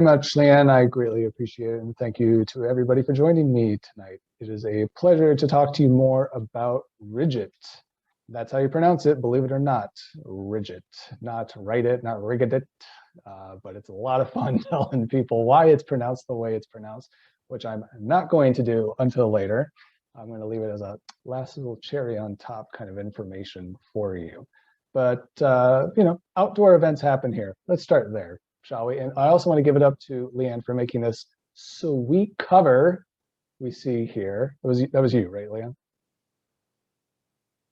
Much, Leanne. I greatly appreciate it, and thank you to everybody for joining me tonight. It is a pleasure to talk to you more about Ridj-it. That's how you pronounce it, believe it or not. Ridj-it, not write it, not Ridj-it, but it's a lot of fun telling people why it's pronounced the way it's pronounced, which I'm not going to do until later. I'm going to leave it as a last little cherry on top kind of information for you. But, outdoor events happen here. Let's start there, shall we? And I also want to give it up to Leanne for making this sweet cover we see here. That was you, right, Leanne?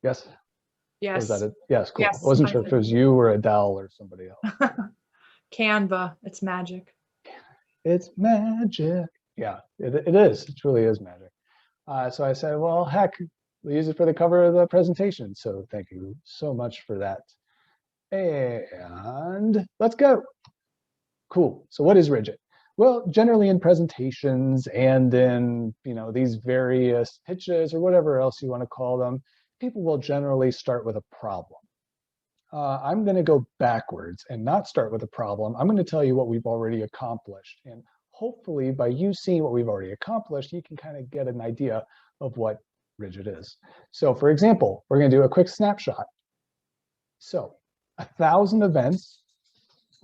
Yes? Or was that Yes. it? Yes, cool. Yes, I wasn't sure if it was you or Adele or somebody else. Canva, it's magic. It's magic. Yeah, it is. It truly is magic. So I said, well, heck, we'll use it for the cover of the presentation. So thank you so much for that. And let's go. Cool. So what is Ridj-it? Well, generally in presentations and in these various pitches or whatever else you want to call them, people will generally start with a problem. I'm going to go backwards and not start with a problem. I'm going to tell you what we've already accomplished. And hopefully by you seeing what we've already accomplished, you can kind of get an idea of what Ridj-it is. So for example, we're going to do a quick snapshot. So 1,000 events,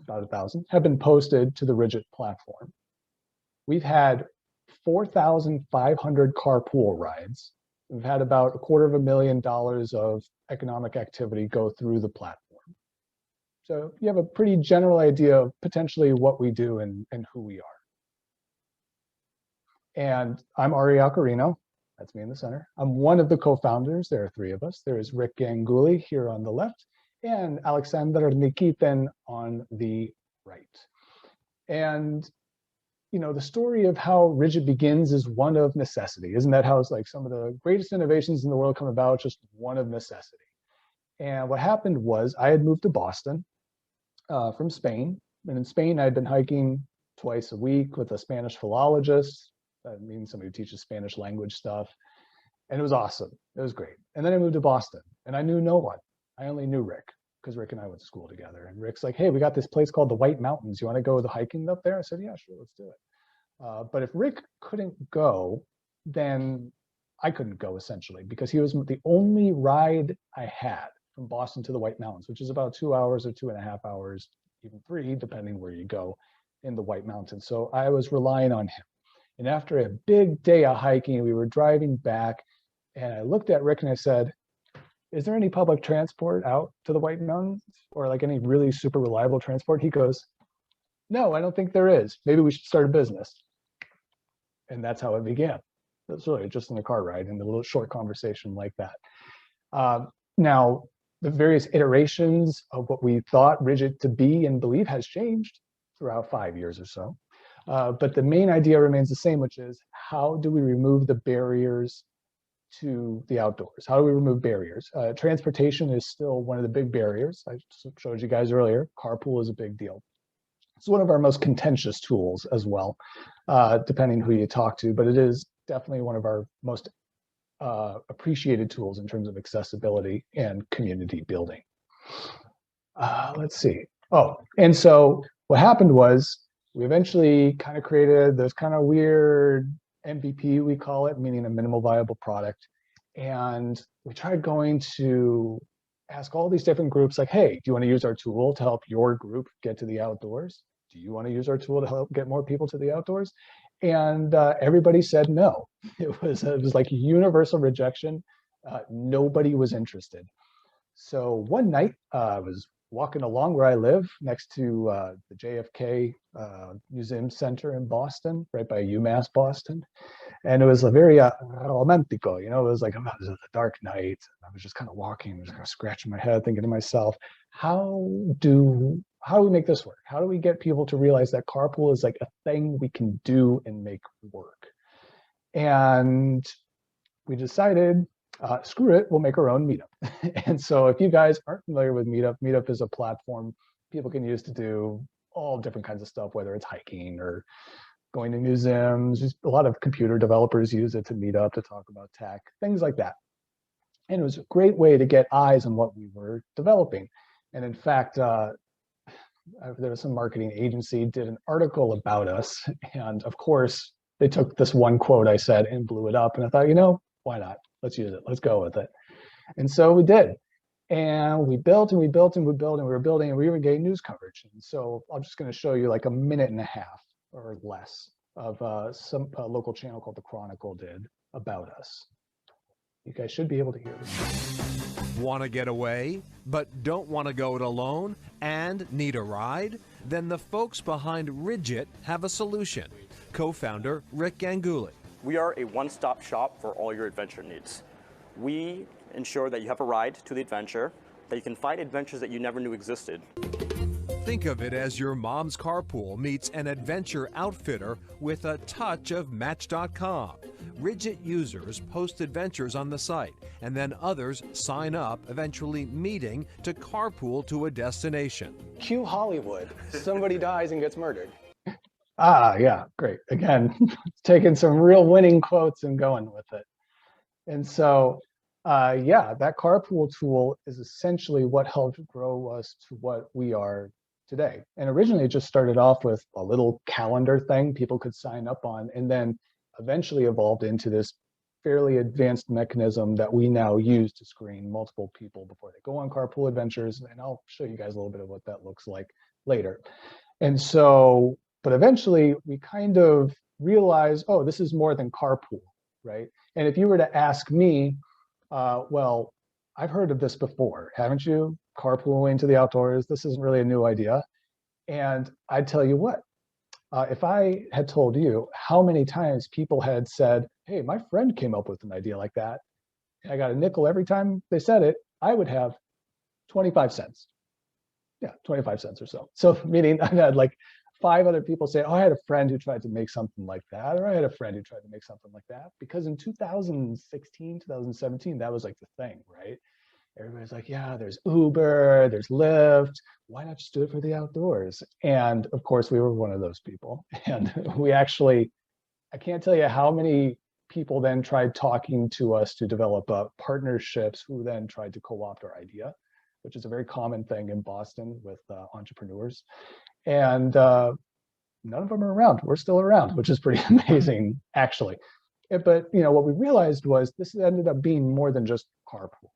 about 1,000, have been posted to the Ridj-it platform. We've had 4,500 carpool rides. We've had about $250,000 of economic activity go through the platform. So you have a pretty general idea of potentially what we do and who we are. And I'm Ari Accarino. That's me in the center. I'm one of the co-founders. There are 3 of us. There is Rick Ganguly here on the left and Alexander Nikitin on the right. And the story of how Ridj-it begins is one of necessity. Isn't that how it's like some of the greatest innovations in the world come about, just one of necessity? And what happened was I had moved to Boston from Spain. And in Spain, I'd been hiking twice a week with a Spanish philologist. That means somebody who teaches Spanish language stuff. And it was awesome. It was great. And then I moved to Boston and I knew no one. I only knew Rick because Rick and I went to school together. And Rick's like, hey, we got this place called the White Mountains. You want to go the hiking up there? I said, yeah, sure, let's do it. But if Rick couldn't go, then I couldn't go essentially because he was the only ride I had from Boston to the White Mountains, which is about 2 hours or 2.5 hours, even 3, depending where you go in the White Mountains. So I was relying on him. And after a big day of hiking, we were driving back and I looked at Rick and I said, is there any public transport out to the White Mountains or like any really super reliable transport? He goes, no, I don't think there is. Maybe we should start a business. And that's how it began. It was really just in a car ride and a little short conversation like that. Now, the various iterations of what we thought Ridj-it to be and believe has changed throughout 5 years or so. But the main idea remains the same, which is how do we remove the barriers to the outdoors? How do we remove barriers? Transportation is still one of the big barriers. I showed you guys earlier, carpool is a big deal. It's one of our most contentious tools as well, depending who you talk to, but it is definitely one of our most appreciated tools in terms of accessibility and community building. Let's see. Oh, and so what happened was we eventually kind of created this kind of weird MVP, we call it, meaning a minimal viable product. And we tried going to ask all these different groups like, hey, do you want to use our tool to help your group get to the outdoors? Do you want to use our tool to help get more people to the outdoors? And everybody said no. It was like universal rejection. Nobody was interested. So one night I was walking along where I live next to the JFK Museum Center in Boston, right by UMass Boston. And it was a very romantico, it was like, it was a dark night. I was just kind of walking, just kind of scratching my head, thinking to myself, how do we make this work? How do we get people to realize that carpool is like a thing we can do and make work? And we decided, screw it, we'll make our own meetup. And so if you guys aren't familiar with meetup, meetup is a platform people can use to do all different kinds of stuff, whether it's hiking or going to museums. Just a lot of computer developers use it to meet up, to talk about tech, things like that. And it was a great way to get eyes on what we were developing. And in fact, there was some marketing agency did an article about us. And of course, they took this one quote I said and blew it up. And I thought, why not? Let's use it. Let's go with it. And so we did. And we built and we built and we built and we were building and we were getting news coverage. And so I'm just going to show you like a minute and a half or less of some local channel called The Chronicle did about us. You guys should be able to hear this. Want to get away, but don't want to go it alone and need a ride? Then the folks behind Ridj-it have a solution. Co-founder Ridj Ganguly. We are a one-stop shop for all your adventure needs. We ensure that you have a ride to the adventure, that you can find adventures that you never knew existed. Think of it as your mom's carpool meets an adventure outfitter with a touch of Match.com. Ridj-it users post adventures on the site, and then others sign up, eventually meeting to carpool to a destination. Cue Hollywood. Somebody dies and gets murdered. Ah, yeah, great. Again, taking some real winning quotes and going with it. And so, yeah, that carpool tool is essentially what helped grow us to what we are today. And originally it just started off with a little calendar thing people could sign up on, and then eventually evolved into this fairly advanced mechanism that we now use to screen multiple people before they go on carpool adventures. And I'll show you guys a little bit of what that looks like later. And so, but eventually we kind of realized, oh, this is more than carpool, right? And if you were to ask me, well, I've heard of this before, haven't you? Carpooling to the outdoors, this isn't really a new idea. And I'd tell you what, if I had told you how many times people had said, hey, my friend came up with an idea like that, and I got a nickel every time they said it, I would have 25 cents. Yeah, 25 cents or so. So meaning I had like 5 other people say, oh, I had a friend who tried to make something like that, or I had a friend who tried to make something like that. Because in 2016, 2017, that was like the thing, right? Everybody's like, yeah, there's Uber, there's Lyft. Why not just do it for the outdoors? And of course, we were one of those people. And we actually, I can't tell you how many people then tried talking to us to develop partnerships who then tried to co-opt our idea, which is a very common thing in Boston with entrepreneurs. And none of them are around. We're still around, which is pretty amazing, actually. But what we realized was this ended up being more than just carpooling.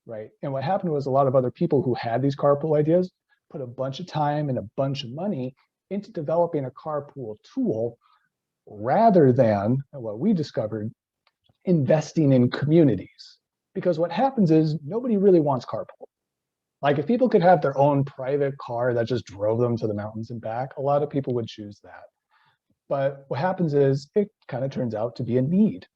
Right. And what happened was a lot of other people who had these carpool ideas put a bunch of time and a bunch of money into developing a carpool tool rather than what we discovered, investing in communities. Because what happens is nobody really wants carpool. Like if people could have their own private car that just drove them to the mountains and back, a lot of people would choose that. But what happens is it kind of turns out to be a need.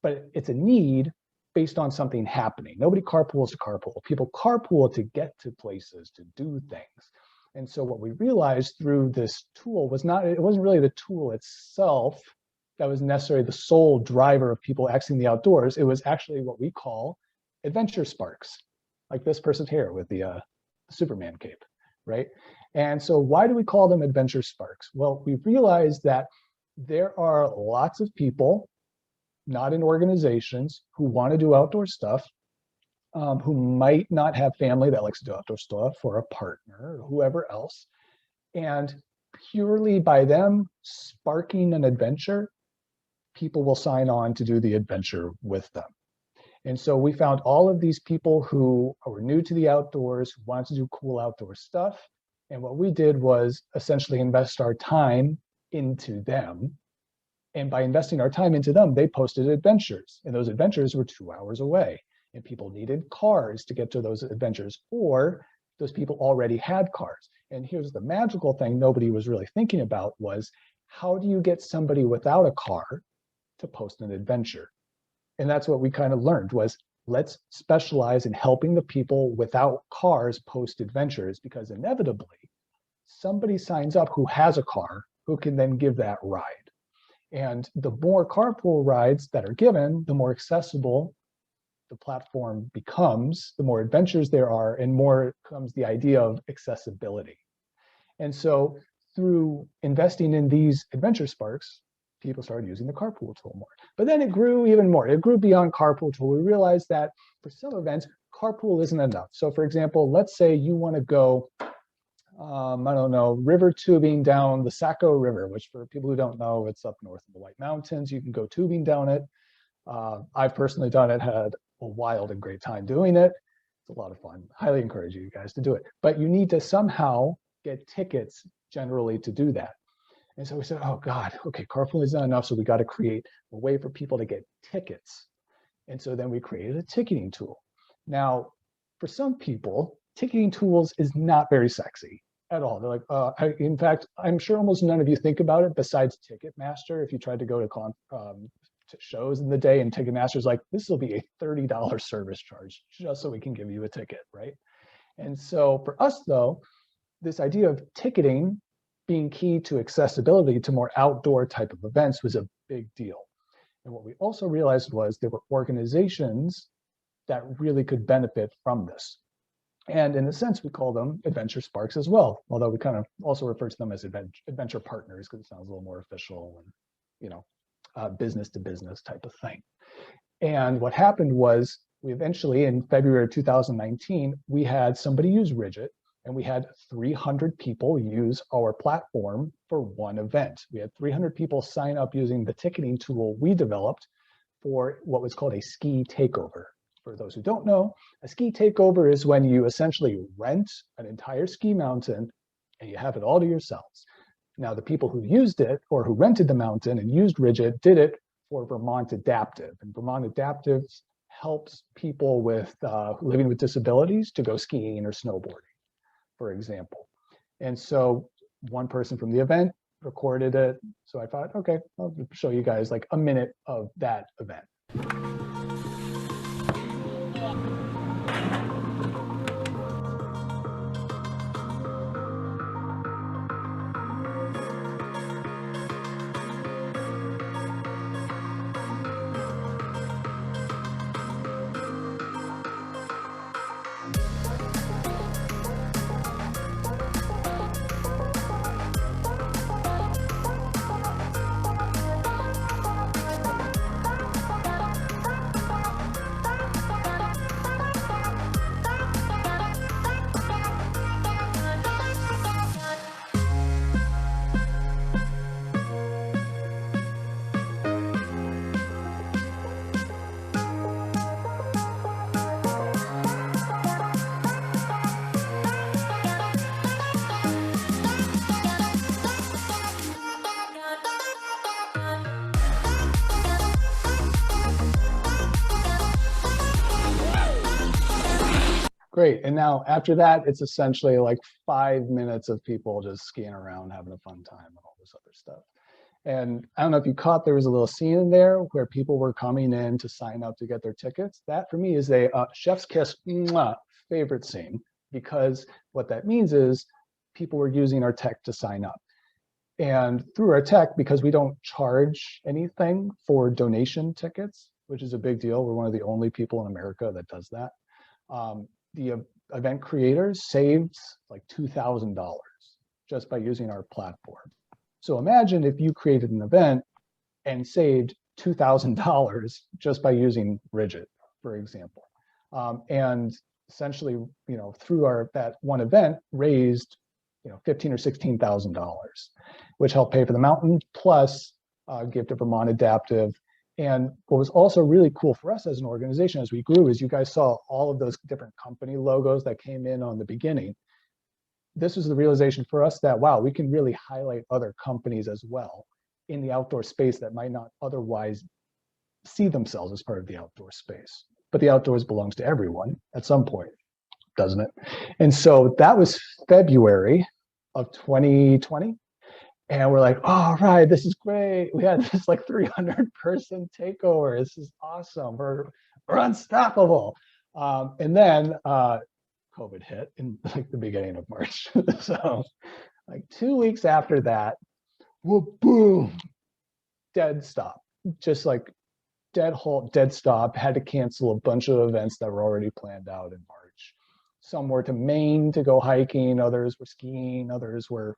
But it's a need based on something happening. Nobody carpools to carpool. People carpool to get to places, to do things. And so what we realized through this tool was it wasn't really the tool itself that was necessarily the sole driver of people exiting the outdoors. It was actually what we call adventure sparks, like this person here with the Superman cape, right? And so why do we call them adventure sparks? Well, we realized that there are lots of people, not in organizations, who want to do outdoor stuff, who might not have family that likes to do outdoor stuff, or a partner, or whoever else. And purely by them sparking an adventure, people will sign on to do the adventure with them. And so we found all of these people who were new to the outdoors, who wanted to do cool outdoor stuff. And what we did was essentially invest our time into them. And by investing our time into them, they posted adventures. And those adventures were 2 hours away. And people needed cars to get to those adventures, or those people already had cars. And here's the magical thing nobody was really thinking about was, how do you get somebody without a car to post an adventure? And that's what we kind of learned was, let's specialize in helping the people without cars post adventures, because inevitably somebody signs up who has a car who can then give that ride. And the more carpool rides that are given, the more accessible the platform becomes, the more adventures there are, and more comes the idea of accessibility. And so through investing in these adventure sparks, people started using the carpool tool more. But then it grew even more. It grew beyond carpool tool. We realized that for some events, carpool isn't enough. So for example, let's say you want to go I don't know, river tubing down the Saco River, which for people who don't know, it's up north of the White Mountains. You can go tubing down it. I've personally done it, had a wild and great time doing it. It's a lot of fun. Highly encourage you guys to do it. But you need to somehow get tickets generally to do that. And so we said, oh God, okay, carpooling is not enough. So we got to create a way for people to get tickets. And so then we created a ticketing tool. Now, for some people, ticketing tools is not very sexy at all. They're like, in fact, I'm sure almost none of you think about it besides Ticketmaster. If you tried to go to shows in the day and Ticketmaster's like, this will be a $30 service charge just so we can give you a ticket, right? And so for us though, this idea of ticketing being key to accessibility to more outdoor type of events was a big deal. And what we also realized was there were organizations that really could benefit from this. And in a sense, we call them adventure sparks as well, although we kind of also refer to them as adventure partners because it sounds a little more official and, you know, business to business type of thing. And what happened was we eventually, in February of 2019, we had somebody use Ridj-it, and we had 300 people use our platform for one event. We had 300 people sign up using the ticketing tool we developed for what was called a ski takeover. For those who don't know, a ski takeover is when you essentially rent an entire ski mountain and you have it all to yourselves. Now, the people who used it or who rented the mountain and used Ridj-it did it for Vermont Adaptive. And Vermont Adaptive helps people with living with disabilities to go skiing or snowboarding, for example. And so one person from the event recorded it. So I thought, okay, I'll show you guys like a minute of that event. Great. And now after that, it's essentially like 5 minutes of people just skiing around, having a fun time and all this other stuff. And I don't know if you caught, there was a little scene in there where people were coming in to sign up to get their tickets. That for me is a chef's kiss favorite scene, because what that means is people were using our tech to sign up. And through our tech, because we don't charge anything for donation tickets, which is a big deal. We're one of the only people in America that does that. The event creators saved like $2,000 just by using our platform. So imagine if you created an event and saved $2,000 just by using Ridj-it, for example. And essentially, you know, through that one event raised, you know, $15,000 or $16,000, which helped pay for the mountain plus give to Vermont Adaptive. And what was also really cool for us as an organization as we grew is you guys saw all of those different company logos that came in on the beginning. This was the realization for us that, wow, we can really highlight other companies as well in the outdoor space that might not otherwise see themselves as part of the outdoor space. But the outdoors belongs to everyone at some point, doesn't it? And so that was February of 2020. And we're like, all right, this is great. We had this like 300-person takeover. This is awesome. We're unstoppable. And then COVID hit in like the beginning of March. So like 2 weeks after that, whoop, boom, dead stop. Just like dead halt, dead stop. Had to cancel a bunch of events that were already planned out in March. Some were to Maine to go hiking. Others were skiing. Others were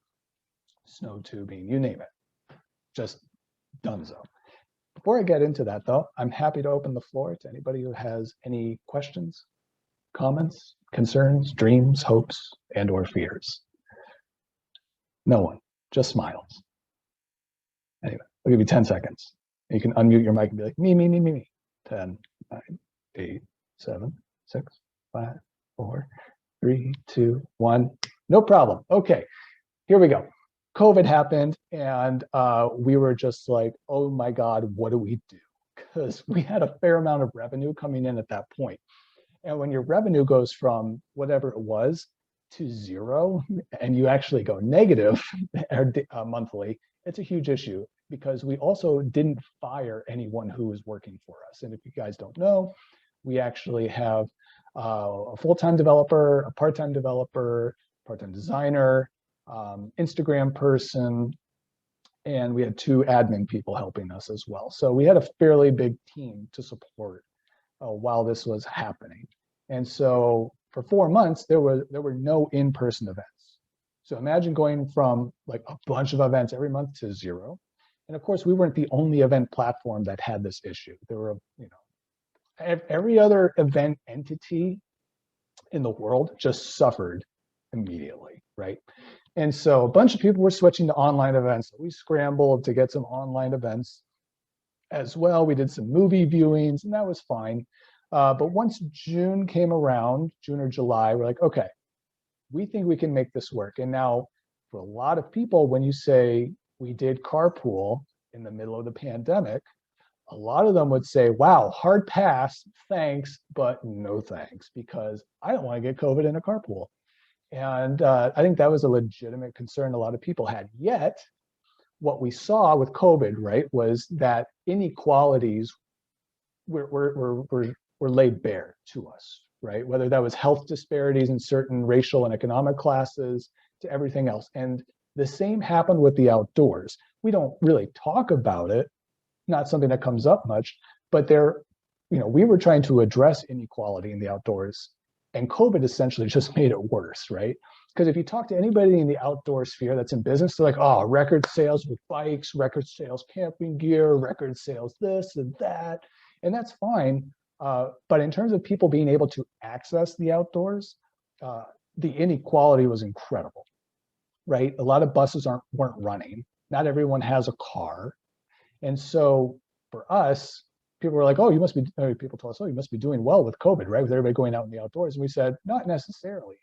snow tubing, you name it, just donezo. Before I get into that though, I'm happy to open the floor to anybody who has any questions, comments, concerns, dreams, hopes, and or fears. No one, just smiles. Anyway, I'll give you 10 seconds. You can unmute your mic and be like, me. 10, 9, 8, 7, 6, 5, 4, 3, 2, 1. No problem. Okay, here we go. COVID happened, and we were just like, oh my God, what do we do? Because we had a fair amount of revenue coming in at that point. And when your revenue goes from whatever it was to zero, and you actually go negative monthly, it's a huge issue, because we also didn't fire anyone who was working for us. And if you guys don't know, we actually have a full-time developer, a part-time developer, part-time designer, Instagram person, and we had 2 admin people helping us as well. So we had a fairly big team to support while this was happening. And so for 4 months, there were no in-person events. So imagine going from like a bunch of events every month to 0. And of course, we weren't the only event platform that had this issue. There were, every other event entity in the world just suffered immediately, right? And so a bunch of people were switching to online events. We scrambled to get some online events as well. We did some movie viewings, and that was fine. But once June came around, June or July, we're like, okay, we think we can make this work. And now for a lot of people, when you say we did carpool in the middle of the pandemic, a lot of them would say, wow, hard pass, thanks, but no thanks, because I don't want to get COVID in a carpool. And I think that was a legitimate concern a lot of people had. Yet, what we saw with COVID, right, was that inequalities were laid bare to us, right? Whether that was health disparities in certain racial and economic classes to everything else. And the same happened with the outdoors. We don't really talk about it, not something that comes up much, but we were trying to address inequality in the outdoors, and COVID essentially just made it worse, right? Because if you talk to anybody in the outdoor sphere that's in business, they're like, oh, record sales with bikes, record sales camping gear, record sales this and that, and that's fine. But in terms of people being able to access the outdoors, the inequality was incredible, right? A lot of buses weren't running. Not everyone has a car. And so for us, people were like, oh, people told us, oh, you must be doing well with COVID, right? With everybody going out in the outdoors. And we said, not necessarily,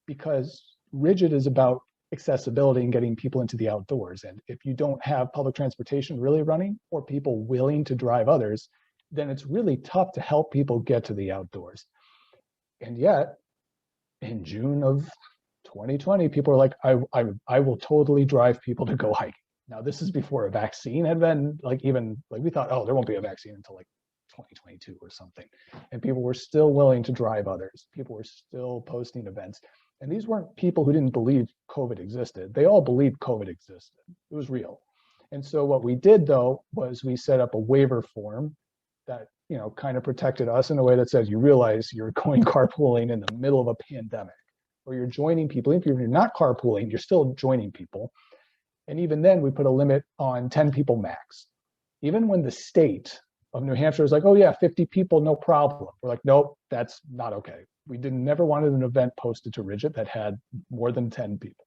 because Ridj-it is about accessibility and getting people into the outdoors. And if you don't have public transportation really running, or people willing to drive others, then it's really tough to help people get to the outdoors. And yet, in June of 2020, people were like, I will totally drive people to go hiking. Now, this is before a vaccine had been we thought, oh, there won't be a vaccine until like 2022 or something. And people were still willing to drive others. People were still posting events. And these weren't people who didn't believe COVID existed. They all believed COVID existed. It was real. And so what we did, though, was we set up a waiver form that kind of protected us in a way that says you realize you're going carpooling in the middle of a pandemic, or you're joining people. If you're not carpooling, you're still joining people. And even then, we put a limit on 10 people max. Even when the state of New Hampshire is like, oh yeah, 50 people, no problem. We're like, nope, that's not okay. We never wanted an event posted to Ridj-it that had more than 10 people.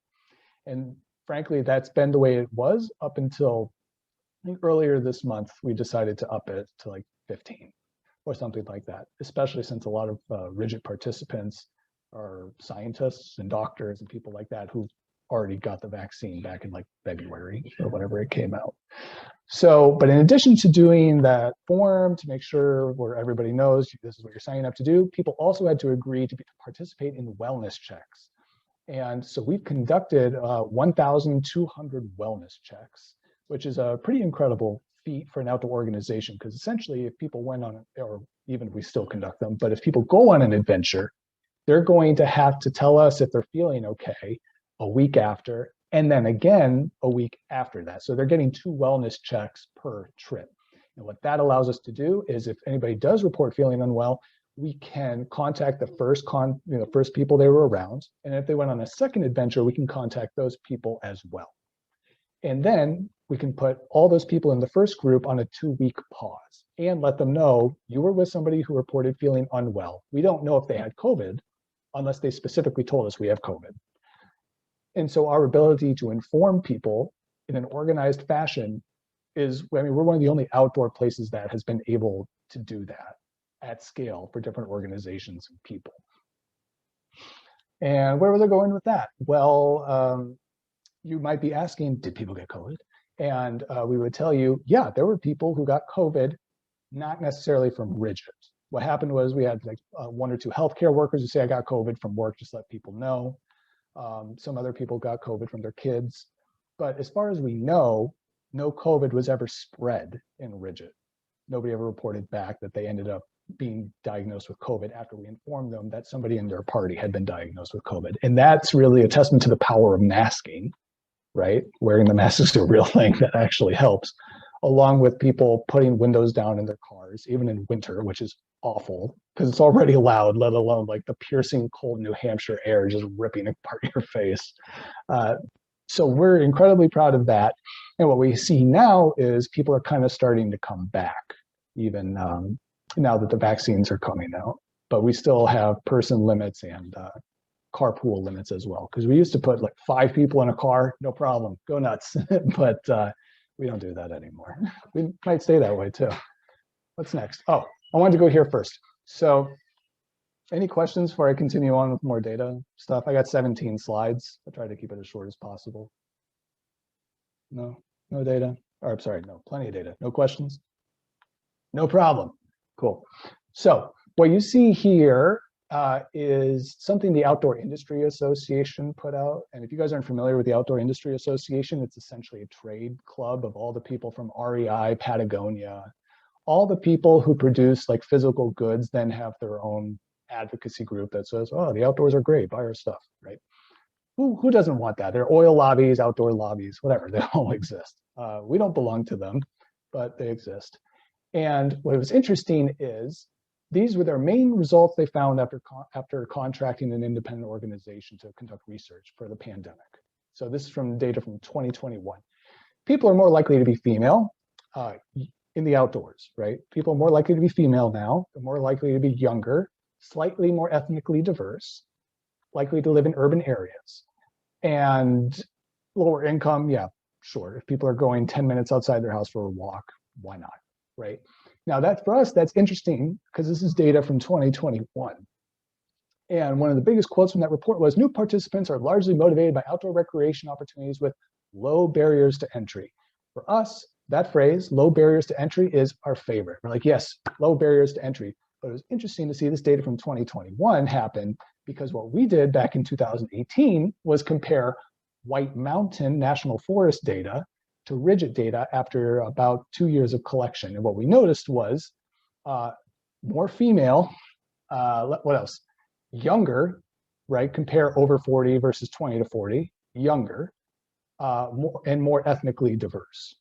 And frankly, that's been the way it was up until, I think earlier this month, we decided to up it to like 15 or something like that, especially since a lot of Ridj-it participants are scientists and doctors and people like that who already got the vaccine back in like February or whenever it came out. So, but in addition to doing that form to make sure where everybody knows this is what you're signing up to do, people also had to agree to participate in wellness checks. And so we've conducted 1,200 wellness checks, which is a pretty incredible feat for an outdoor organization, because essentially if people went on, or even if we still conduct them, but if people go on an adventure, they're going to have to tell us if they're feeling okay a week after, and then again a week after that. So they're getting 2 wellness checks per trip. And what that allows us to do is if anybody does report feeling unwell, we can contact the first people they were around. And if they went on a second adventure, we can contact those people as well. And then we can put all those people in the first group on a 2-week pause and let them know you were with somebody who reported feeling unwell. We don't know if they had COVID unless they specifically told us we have COVID. And so our ability to inform people in an organized fashion is, I mean, we're one of the only outdoor places that has been able to do that at scale for different organizations and people. And where was I going with that? Well, you might be asking, did people get COVID? And we would tell you, yeah, there were people who got COVID, not necessarily from Ridj-it. What happened was we had like 1 or 2 healthcare workers who say, I got COVID from work, just let people know. Some other people got COVID from their kids. But as far as we know, no COVID was ever spread in Ridj-it. Nobody ever reported back that they ended up being diagnosed with COVID after we informed them that somebody in their party had been diagnosed with COVID. And that's really a testament to the power of masking, right? Wearing the mask is a real thing that actually helps, along with people putting windows down in their cars, even in winter, which is awful because it's already loud, let alone like the piercing cold New Hampshire air just ripping apart your face. So we're incredibly proud of that. And what we see now is people are kind of starting to come back, even now that the vaccines are coming out. But we still have person limits and carpool limits as well. Because we used to put like 5 people in a car, no problem, go nuts. But we don't do that anymore. We might stay that way too. What's next? Oh, I wanted to go here first. So any questions before I continue on with more data stuff? I got 17 slides. I'll try to keep it as short as possible. No data. Or I'm sorry, no, plenty of data. No questions? No problem. Cool. So what you see here is something the Outdoor Industry Association put out. And if you guys aren't familiar with the Outdoor Industry Association, it's essentially a trade club of all the people from REI, Patagonia, all the people who produce like physical goods then have their own advocacy group that says, oh, the outdoors are great, buy our stuff, right? Who doesn't want that? There are oil lobbies, outdoor lobbies, whatever, they all exist. We don't belong to them, but they exist. And what was interesting is these were their main results they found after contracting an independent organization to conduct research for the pandemic. So this is from data from 2021. People are more likely to be female in the outdoors, right? People are more likely to be female now. They're more likely to be younger, slightly more ethnically diverse, likely to live in urban areas. And lower income, yeah, sure. If people are going 10 minutes outside their house for a walk, why not, right? Now that for us, that's interesting because this is data from 2021. And one of the biggest quotes from that report was, new participants are largely motivated by outdoor recreation opportunities with low barriers to entry. For us, that phrase, low barriers to entry, is our favorite. We're like, yes, low barriers to entry. But it was interesting to see this data from 2021 happen because what we did back in 2018 was compare White Mountain National Forest data to Ridj-it data after about 2 years of collection. And what we noticed was more female, what else? Younger, right? Compare over 40 versus 20 to 40, younger, more ethnically diverse.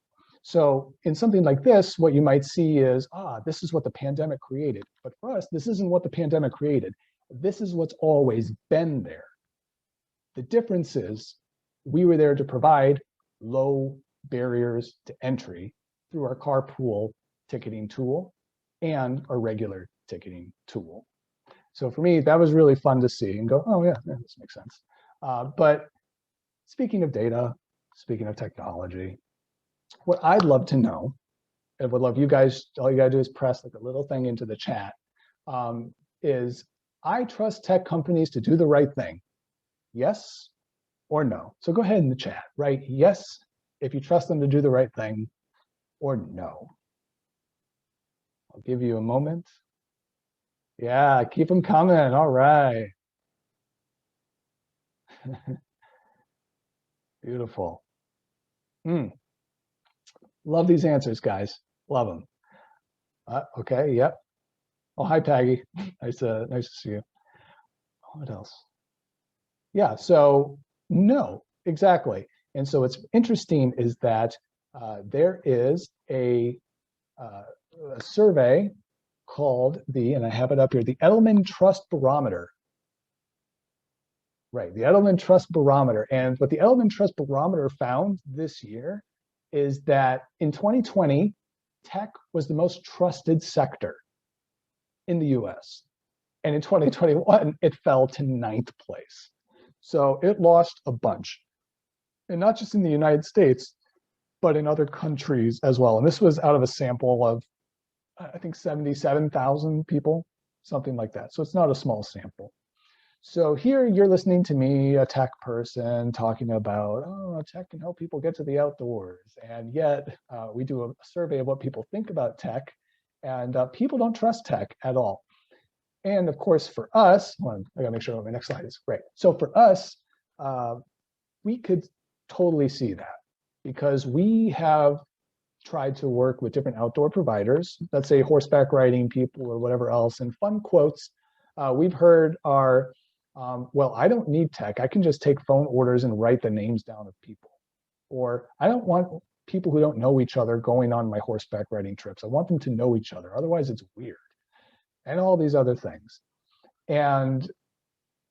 So in something like this, what you might see is, this is what the pandemic created. But for us, this isn't what the pandemic created. This is what's always been there. The difference is we were there to provide low barriers to entry through our carpool ticketing tool and our regular ticketing tool. So for me, that was really fun to see and go, oh yeah, this makes sense. But speaking of data, speaking of technology, what I'd love to know, and would love you guys, all you gotta do is press like a little thing into the chat, is I trust tech companies to do the right thing. Yes or no? So go ahead in the chat, right? Yes, if you trust them to do the right thing, or no. I'll give you a moment. Yeah, keep them coming, all right. Beautiful. Love these answers, guys. Love them. Okay, yep. Oh, hi, Peggy. Nice to see you. What else? Yeah, so no, exactly. And so what's interesting is that there is a survey called and I have it up here, the Edelman Trust Barometer. Right, the Edelman Trust Barometer. And what the Edelman Trust Barometer found this year is that in 2020, tech was the most trusted sector in the US. And in 2021, it fell to 9th place. So it lost a bunch. And not just in the United States, but in other countries as well. And this was out of a sample of, I think, 77,000 people, something like that. So it's not a small sample. So here you're listening to me, a tech person, talking about, oh, tech can help people get to the outdoors. And yet we do a survey of what people think about tech, and people don't trust tech at all. And of course, for us, I gotta make sure my next slide is great. So for us, we could totally see that, because we have tried to work with different outdoor providers, let's say horseback riding people or whatever else, and fun quotes we've heard are, well, I don't need tech. I can just take phone orders and write the names down of people. Or I don't want people who don't know each other going on my horseback riding trips. I want them to know each other. Otherwise, it's weird. And all these other things. And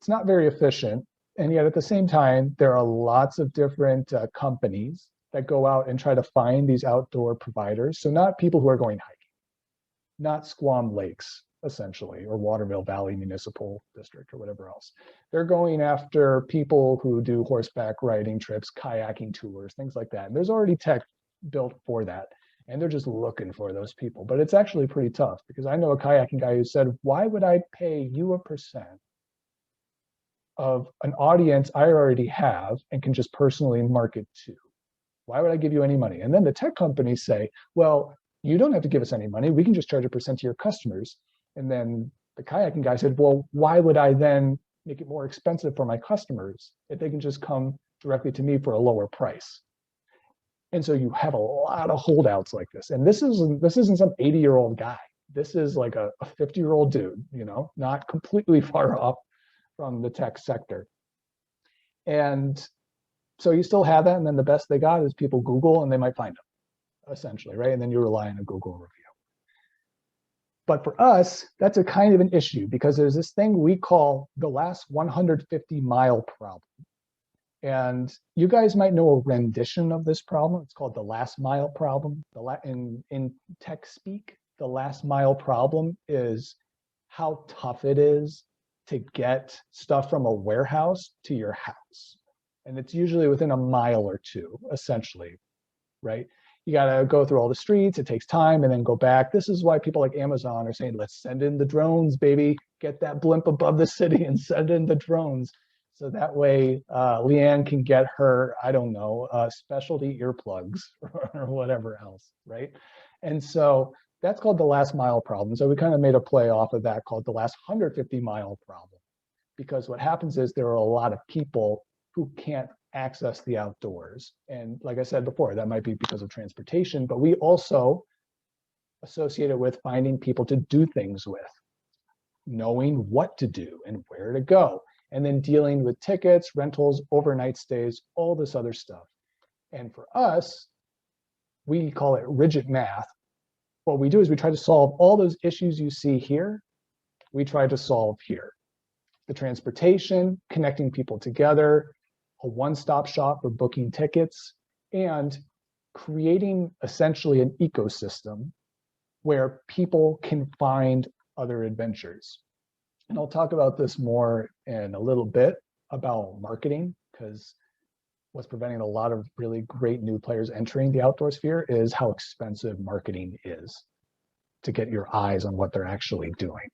it's not very efficient. And yet at the same time, there are lots of different companies that go out and try to find these outdoor providers. So not people who are going hiking, not Squam Lakes, essentially, or Waterville Valley Municipal District or whatever else. They're going after people who do horseback riding trips, kayaking tours, things like that. And there's already tech built for that. And they're just looking for those people. But it's actually pretty tough, because I know a kayaking guy who said, why would I pay you a percent of an audience I already have and can just personally market to? Why would I give you any money? And then the tech companies say, well, you don't have to give us any money. We can just charge a percent to your customers. And then the kayaking guy said, well, why would I then make it more expensive for my customers if they can just come directly to me for a lower price? And so you have a lot of holdouts like this. And this isn't some 80-year-old guy. This is like a 50-year-old dude, you know, not completely far off from the tech sector. And so you still have that. And then the best they got is people Google and they might find them, essentially, right? And then you rely on a Google review. But for us, that's a kind of an issue, because there's this thing we call the last 150-mile problem. And you guys might know a rendition of this problem. It's called the last mile problem. In tech speak, the last mile problem is how tough it is to get stuff from a warehouse to your house. And it's usually within a mile or two, essentially, right? You got to go through all the streets. It takes time and then go back. This is why people like Amazon are saying, let's send in the drones, baby. Get that blimp above the city and send in the drones. So that way, Leanne can get her, I don't know, specialty earplugs or whatever else, right? And so that's called the last mile problem. So we kind of made a play off of that called the last 150-mile problem. Because what happens is there are a lot of people who can't access the outdoors. And like I said before, that might be because of transportation, but we also associate it with finding people to do things with, knowing what to do and where to go, and then dealing with tickets, rentals, overnight stays, all this other stuff. And for us, we call it Ridj-it math. What we do is we try to solve all those issues you see here, we try to solve here. The transportation, connecting people together, a one-stop shop for booking tickets, and creating essentially an ecosystem where people can find other adventures. And I'll talk about this more in a little bit about marketing, because what's preventing a lot of really great new players entering the outdoor sphere is how expensive marketing is to get your eyes on what they're actually doing.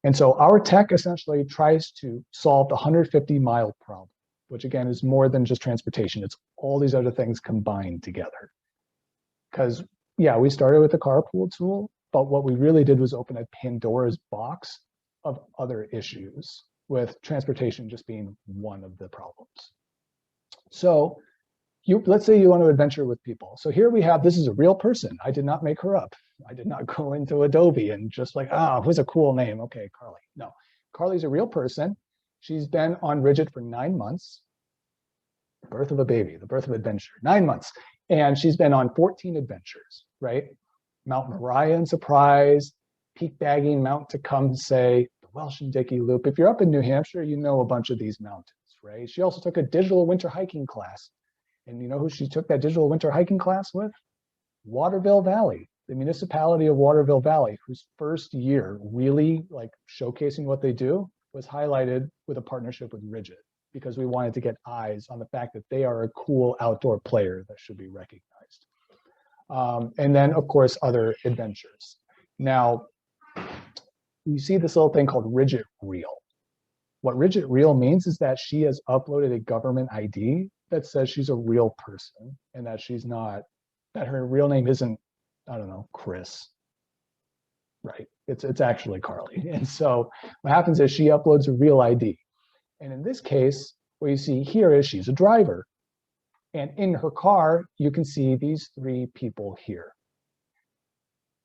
And so our tech essentially tries to solve the 150-mile problem, which again is more than just transportation. It's all these other things combined together. Because yeah, we started with the carpool tool, but what we really did was open a Pandora's box of other issues, with transportation just being one of the problems. So let's say you want to adventure with people. So here we have, this is a real person. I did not make her up. I did not go into Adobe and just like, who's a cool name? Okay, Carly. No, Carly's a real person. She's been on Ridj-it for 9 months. The birth of a baby, the birth of adventure, 9 months. And she's been on 14 adventures, right? Mount Moriah and Surprise, Peak Bagging, Mount Tecumseh, the Welsh and Dickey Loop. If you're up in New Hampshire, you know a bunch of these mountains, right? She also took a digital winter hiking class. And you know who she took that digital winter hiking class with? Waterville Valley, the municipality of Waterville Valley, whose first year really like showcasing what they do was highlighted with a partnership with Ridj-it, because we wanted to get eyes on the fact that they are a cool outdoor player that should be recognized. And then, of course, other adventures. Now, you see this little thing called Ridj-it Reel. What Ridj-it Reel means is that she has uploaded a government ID that says she's a real person and that she's not, that her real name isn't, I don't know, Chris, right? It's actually Carly. And so what happens is she uploads a real ID. And in this case, what you see here is she's a driver. And in her car, you can see these three people here.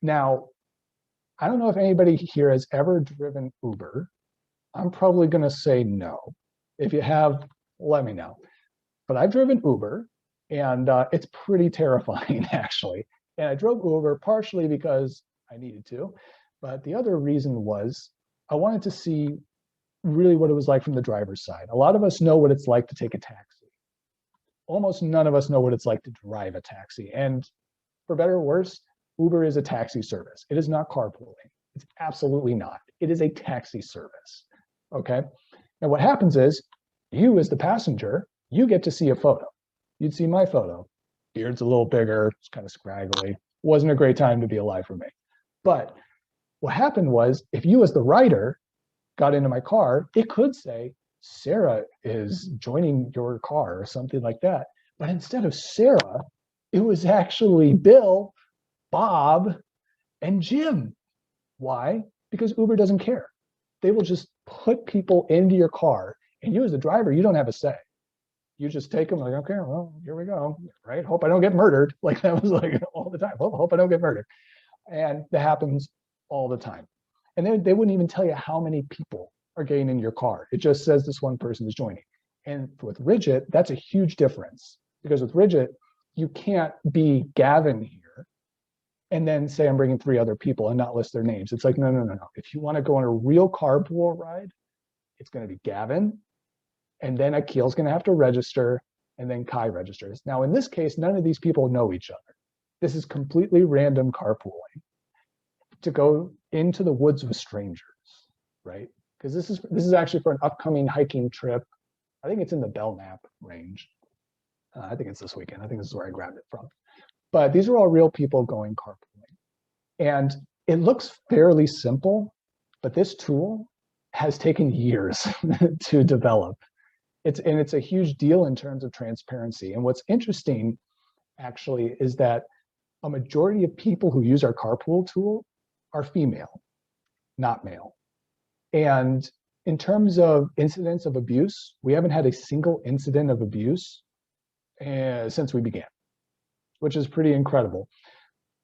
Now, I don't know if anybody here has ever driven Uber. I'm probably going to say no. If you have, let me know. But I've driven Uber, and it's pretty terrifying, actually. And I drove Uber partially because I needed to, but the other reason was I wanted to see really what it was like from the driver's side. A lot of us know what it's like to take a taxi. Almost none of us know what it's like to drive a taxi. And for better or worse, Uber is a taxi service. It is not carpooling. It's absolutely not. It is a taxi service. Okay. Now what happens is you as the passenger, you get to see a photo. You'd see my photo. Beard's a little bigger. It's kind of scraggly. Wasn't a great time to be alive for me. But what happened was if you as the rider got into my car, it could say, Sarah is joining your car or something like that. But instead of Sarah, it was actually Bill, Bob, and Jim. Why? Because Uber doesn't care. They will just put people into your car, and you as the driver, you don't have a say. You just take them like, okay, well, here we go, right? Hope I don't get murdered. Like that was like all the time. Hope I don't get murdered. And that happens all the time. And they wouldn't even tell you how many people are getting in your car. It just says this one person is joining. And with Ridj-it, that's a huge difference. Because with Ridj-it, you can't be Gavin here and then say I'm bringing 3 other people and not list their names. It's like, no, no, no, no. If you want to go on a real carpool ride, it's going to be Gavin, and then Akil's going to have to register, and then Kai registers. Now, in this case, none of these people know each other. This is completely random carpooling to go into the woods with strangers, right? Because this is actually for an upcoming hiking trip. I think it's in the Belknap range. I think it's this weekend. I think this is where I grabbed it from. But these are all real people going carpooling. And it looks fairly simple, but this tool has taken years to develop. It's a huge deal in terms of transparency. And what's interesting, actually, is that a majority of people who use our carpool tool are female, not male. And in terms of incidents of abuse, we haven't had a single incident of abuse since we began, which is pretty incredible.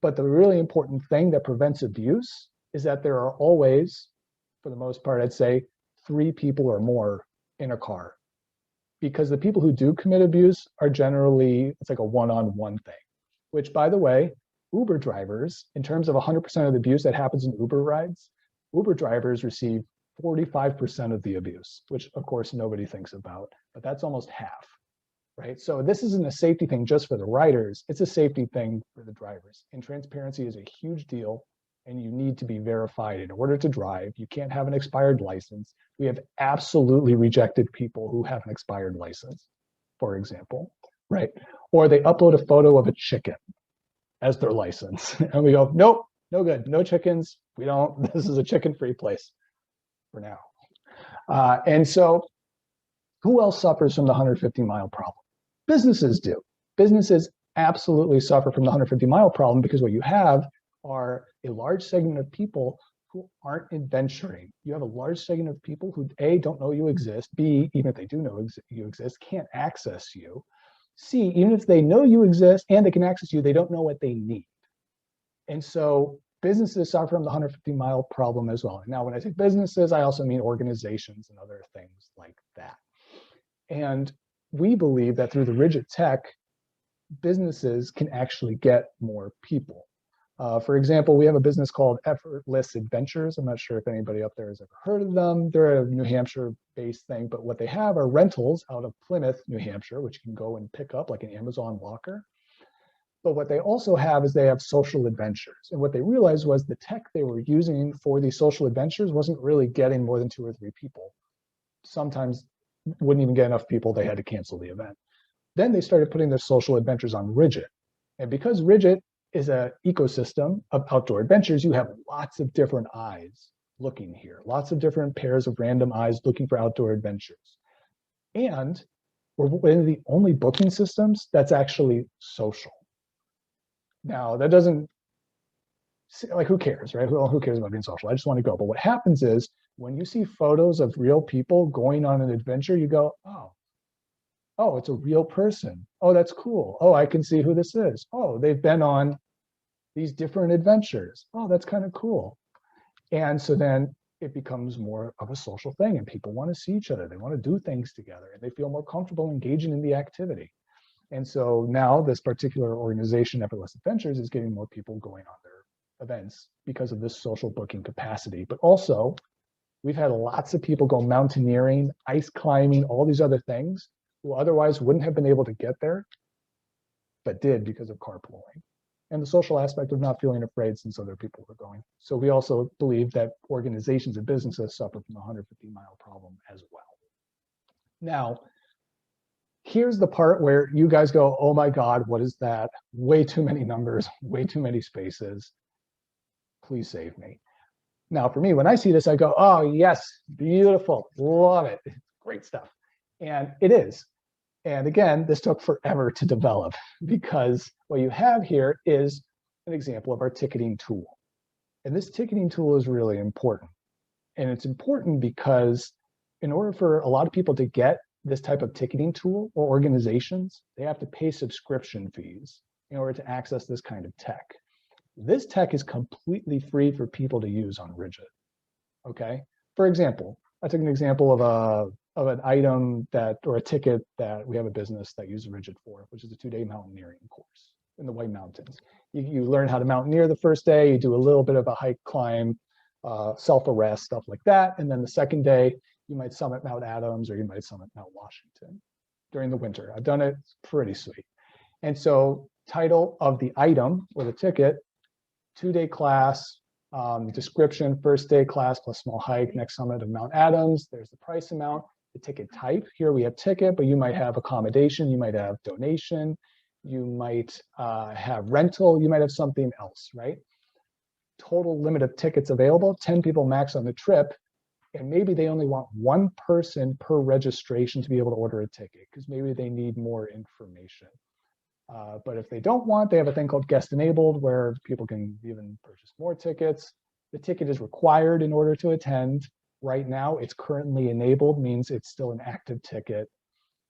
But the really important thing that prevents abuse is that there are always, for the most part, I'd say 3 people or more in a car. Because the people who do commit abuse are generally, it's like a one-on-one thing, which, by the way, Uber drivers, in terms of 100% of the abuse that happens in Uber rides, Uber drivers receive 45% of the abuse, which of course nobody thinks about, but that's almost half, right? So this isn't a safety thing just for the riders, it's a safety thing for the drivers. And transparency is a huge deal, and you need to be verified in order to drive. You can't have an expired license. We have absolutely rejected people who have an expired license, for example, right? Or they upload a photo of a chicken as their license. And we go, nope, no good, no chickens. We don't, this is a chicken-free place for now. And so who else suffers from the 150-mile problem? Businesses do. Businesses absolutely suffer from the 150-mile problem because what you have are a large segment of people who aren't adventuring. You have a large segment of people who A, don't know you exist, B, even if they do know you exist, can't access you, C, even if they know you exist and they can access you, they don't know what they need. And so businesses suffer from the 150-mile problem as well. And now when I say businesses, I also mean organizations and other things like that. And we believe that through the Ridj-it tech, businesses can actually get more people. For example, we have a business called Effortless Adventures. I'm not sure if anybody up there has ever heard of them. They're a New Hampshire-based thing, but what they have are rentals out of Plymouth, New Hampshire, which you can go and pick up like an Amazon locker. But what they also have is they have social adventures. And what they realized was the tech they were using for these social adventures wasn't really getting more than 2 or 3 people. Sometimes wouldn't even get enough people, they had to cancel the event. Then they started putting their social adventures on Ridj-it. And because Ridj-it is an ecosystem of outdoor adventures, you have lots of different eyes looking here, lots of different pairs of random eyes looking for outdoor adventures. And we're one of the only booking systems that's actually social. Now, that doesn't, like, who cares, right? Who cares about being social? I just want to go. But what happens is when you see photos of real people going on an adventure, you go, oh, it's a real person. Oh, that's cool. Oh, I can see who this is. Oh, they've been on these different adventures. Oh, that's kind of cool. And so then it becomes more of a social thing, and people want to see each other. They want to do things together, and they feel more comfortable engaging in the activity. And so now this particular organization, Effortless Adventures, is getting more people going on their events because of this social booking capacity. But also, we've had lots of people go mountaineering, ice climbing, all these other things, who otherwise wouldn't have been able to get there, but did because of carpooling. And the social aspect of not feeling afraid since other people were going. So we also believe that organizations and businesses suffer from the 150-mile problem as well. Now, here's the part where you guys go, oh my God, what is that? Way too many numbers, way too many spaces. Please save me. Now, for me, when I see this, I go, oh yes, beautiful, love it, great stuff. And it is. And again, this took forever to develop because what you have here is an example of our ticketing tool. And this ticketing tool is really important. And it's important because in order for a lot of people to get this type of ticketing tool, or organizations, they have to pay subscription fees in order to access this kind of tech. This tech is completely free for people to use on Ridj-it. Okay? For example, I took an example of an item that, or a ticket that we have a business that uses Ridj-it for, which is a 2-day mountaineering course in the White Mountains. You learn how to mountaineer the first day, you do a little bit of a hike, climb, self-arrest, stuff like that. And then the second day, you might summit Mount Adams or you might summit Mount Washington during the winter. I've done it, it's pretty sweet. And so title of the item or the ticket, 2-day class, description, first day class plus small hike, next summit of Mount Adams. There's the price amount, the ticket type. Here we have ticket, but you might have accommodation, you might have donation, you might have rental, you might have something else, right? Total limit of tickets available, 10 people max on the trip. And maybe they only want one person per registration to be able to order a ticket because maybe they need more information. But if they don't want, they have a thing called guest enabled where people can even purchase more tickets. The ticket is required in order to attend. Right now, it's currently enabled, means it's still an active ticket.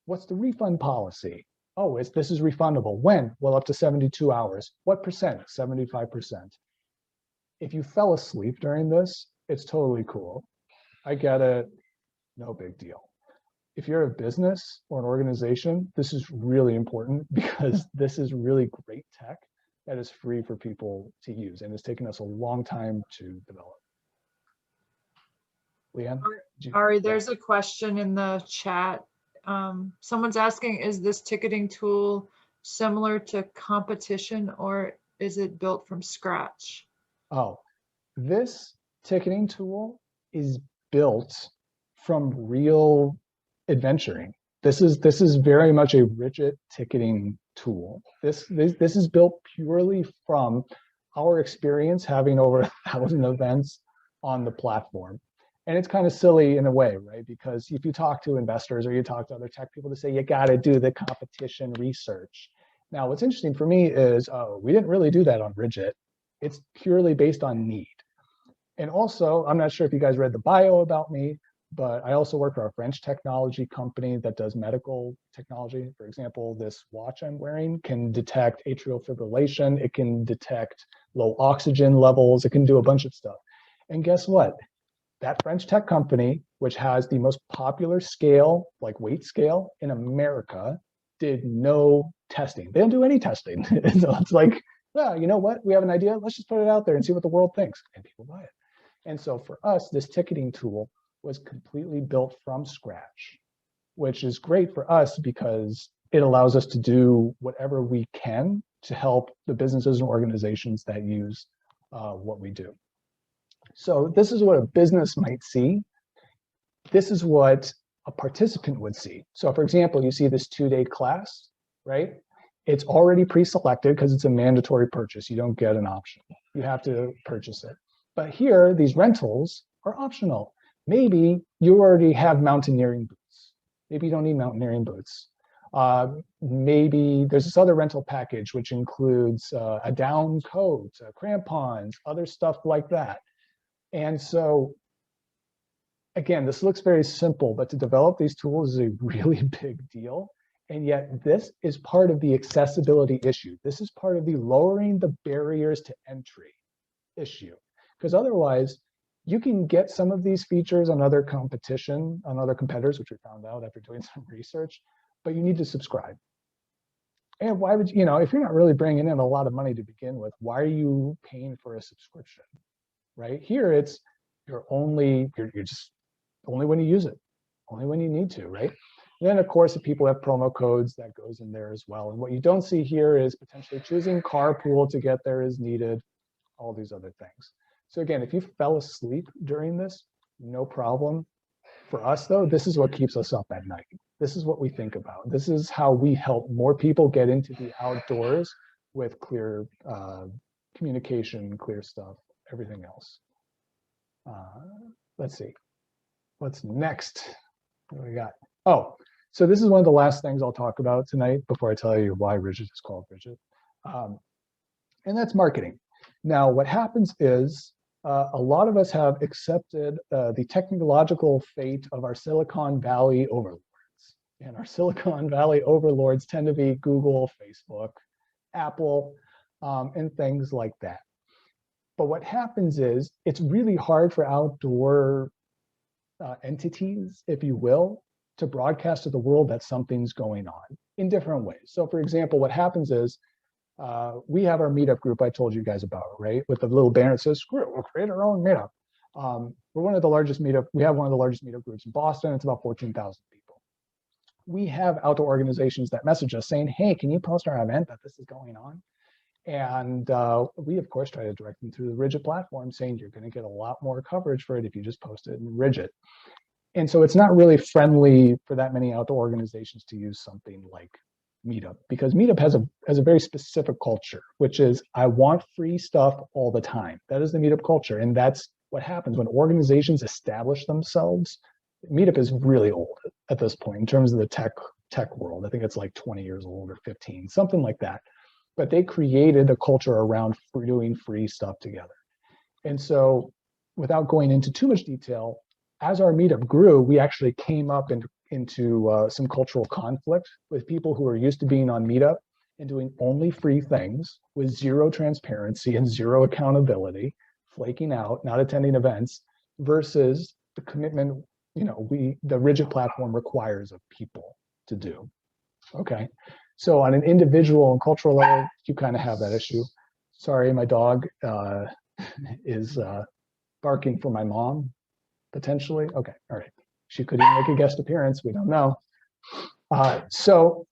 What's the refund policy? Oh, this is refundable. When? Well, up to 72 hours. What percent? 75%. If you fell asleep during this, it's totally cool. I get it, no big deal. If you're a business or an organization, this is really important because this is really great tech that is free for people to use, and it's taken us a long time to develop. Leanne? Ari, there's a question in the chat. Someone's asking, is this ticketing tool similar to competition or is it built from scratch? Oh, this ticketing tool is built from real adventuring. This is very much a Ridj-it ticketing tool. This is built purely from our experience having over 1,000 events on the platform. And it's kind of silly in a way, right? Because if you talk to investors or you talk to other tech people, to say you got to do the competition research. Now, what's interesting for me is, we didn't really do that on Ridj-it. It's purely based on need. And also, I'm not sure if you guys read the bio about me, but I also work for a French technology company that does medical technology. For example, this watch I'm wearing can detect atrial fibrillation. It can detect low oxygen levels. It can do a bunch of stuff. And guess what? That French tech company, which has the most popular scale, like weight scale in America, did no testing. They don't do any testing. So it's like, well, you know what? We have an idea. Let's just put it out there and see what the world thinks. And people buy it. And so for us, this ticketing tool was completely built from scratch, which is great for us because it allows us to do whatever we can to help the businesses and organizations that use what we do. So this is what a business might see. This is what a participant would see. So for example, you see this 2-day class, right? It's already pre-selected because it's a mandatory purchase. You don't get an option. You have to purchase it. But here, these rentals are optional. Maybe you already have mountaineering boots. Maybe you don't need mountaineering boots. Maybe there's this other rental package, which includes a down coat, crampons, other stuff like that. And so, again, this looks very simple, but to develop these tools is a really big deal. And yet this is part of the accessibility issue. This is part of the lowering the barriers to entry issue. Because otherwise, you can get some of these features on other competitors, which we found out after doing some research, but you need to subscribe. And why would you know, if you're not really bringing in a lot of money to begin with, why are you paying for a subscription, right? Here, it's you're just only when you use it, only when you need to, right? And then, of course, if people have promo codes, that goes in there as well. And what you don't see here is potentially choosing carpool to get there as needed, all these other things. So again, if you fell asleep during this, no problem. For us, though, this is what keeps us up at night. This is what we think about. This is how we help more people get into the outdoors with clear communication, clear stuff, everything else. Let's see. What's next? What do we got? Oh, so this is one of the last things I'll talk about tonight before I tell you why Ridj-it is called Ridj-it. And that's marketing. Now, what happens is a lot of us have accepted the technological fate of our Silicon Valley overlords. And our Silicon Valley overlords tend to be Google, Facebook, Apple, and things like that. But what happens is it's really hard for outdoor entities, if you will, to broadcast to the world that something's going on in different ways. So for example, what happens is we have our meetup group I told you guys about, right? With the little banner that says, screw it, we'll create our own meetup. We're one of the largest we have one of the largest meetup groups in Boston. It's about 14,000 people. We have outdoor organizations that message us saying, hey, can you post our event that this is going on? And we, of course, try to direct them through the Ridj-it platform, saying you're going to get a lot more coverage for it if you just post it in Ridj-it. And so it's not really friendly for that many outdoor organizations to use something like Meetup, because Meetup has a very specific culture, which is I want free stuff all the time. That is the Meetup culture. And that's what happens when organizations establish themselves. Meetup is really old at this point in terms of the tech world. I think it's like 20 years old or 15, something like that. But they created a culture around doing free stuff together. And so without going into too much detail, as our meetup grew, we actually came up into some cultural conflict with people who are used to being on meetup and doing only free things with zero transparency and zero accountability, flaking out, not attending events, versus the commitment, the Ridj-it platform requires of people to do. Okay, so on an individual and cultural level, you kind of have that issue. Sorry, my dog is barking for my mom, potentially. Okay, all right. She could even make a guest appearance, we don't know. So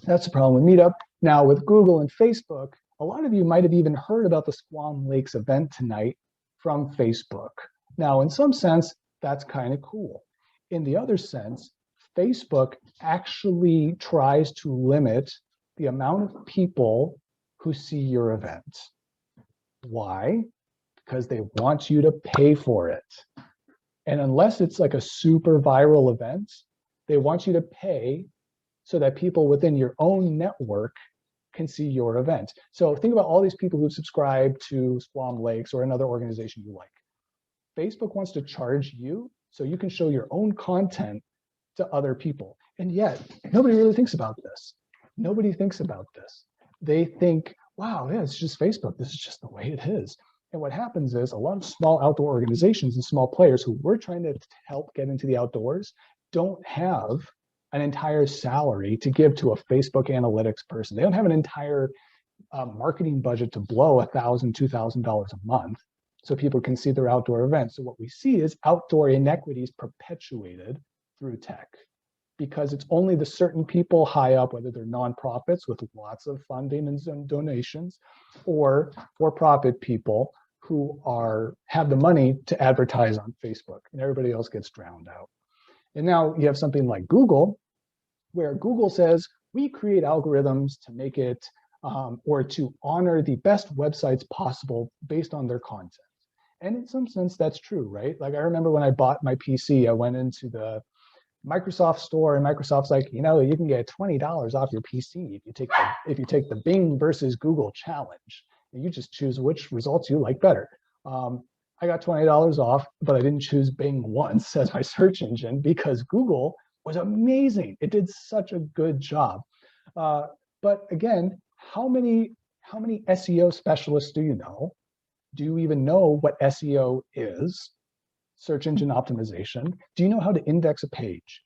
that's the problem with Meetup. Now with Google and Facebook, a lot of you might have even heard about the Squam Lakes event tonight from Facebook. Now in some sense, that's kind of cool. In the other sense, Facebook actually tries to limit the amount of people who see your event. Why? Because they want you to pay for it. And unless it's like a super viral event, they want you to pay so that people within your own network can see your event. So think about all these people who subscribe to Squam Lakes or another organization you like. Facebook wants to charge you so you can show your own content to other people. And yet, nobody really thinks about this. Nobody thinks about this. They think, wow, yeah, it's just Facebook. This is just the way it is. And what happens is a lot of small outdoor organizations and small players who we're trying to help get into the outdoors don't have an entire salary to give to a Facebook analytics person. They don't have an entire marketing budget to blow $1,000, $2,000 a month so people can see their outdoor events. So what we see is outdoor inequities perpetuated through tech, because it's only the certain people high up, whether they're nonprofits with lots of funding and some donations, or for-profit people who have the money to advertise on Facebook, and everybody else gets drowned out. And now you have something like Google, where Google says, we create algorithms to make it, or to honor the best websites possible based on their content. And in some sense, that's true, right? Like I remember when I bought my PC, I went into the Microsoft store, and Microsoft's like, you know, you can get $20 off your PC if you take the Bing versus Google challenge. And you just choose which results you like better. I got $20 off, but I didn't choose Bing once as my search engine because Google was amazing. It did such a good job. But again, how many SEO specialists do you know? Do you even know what SEO is? Search engine optimization. Do you know how to index a page?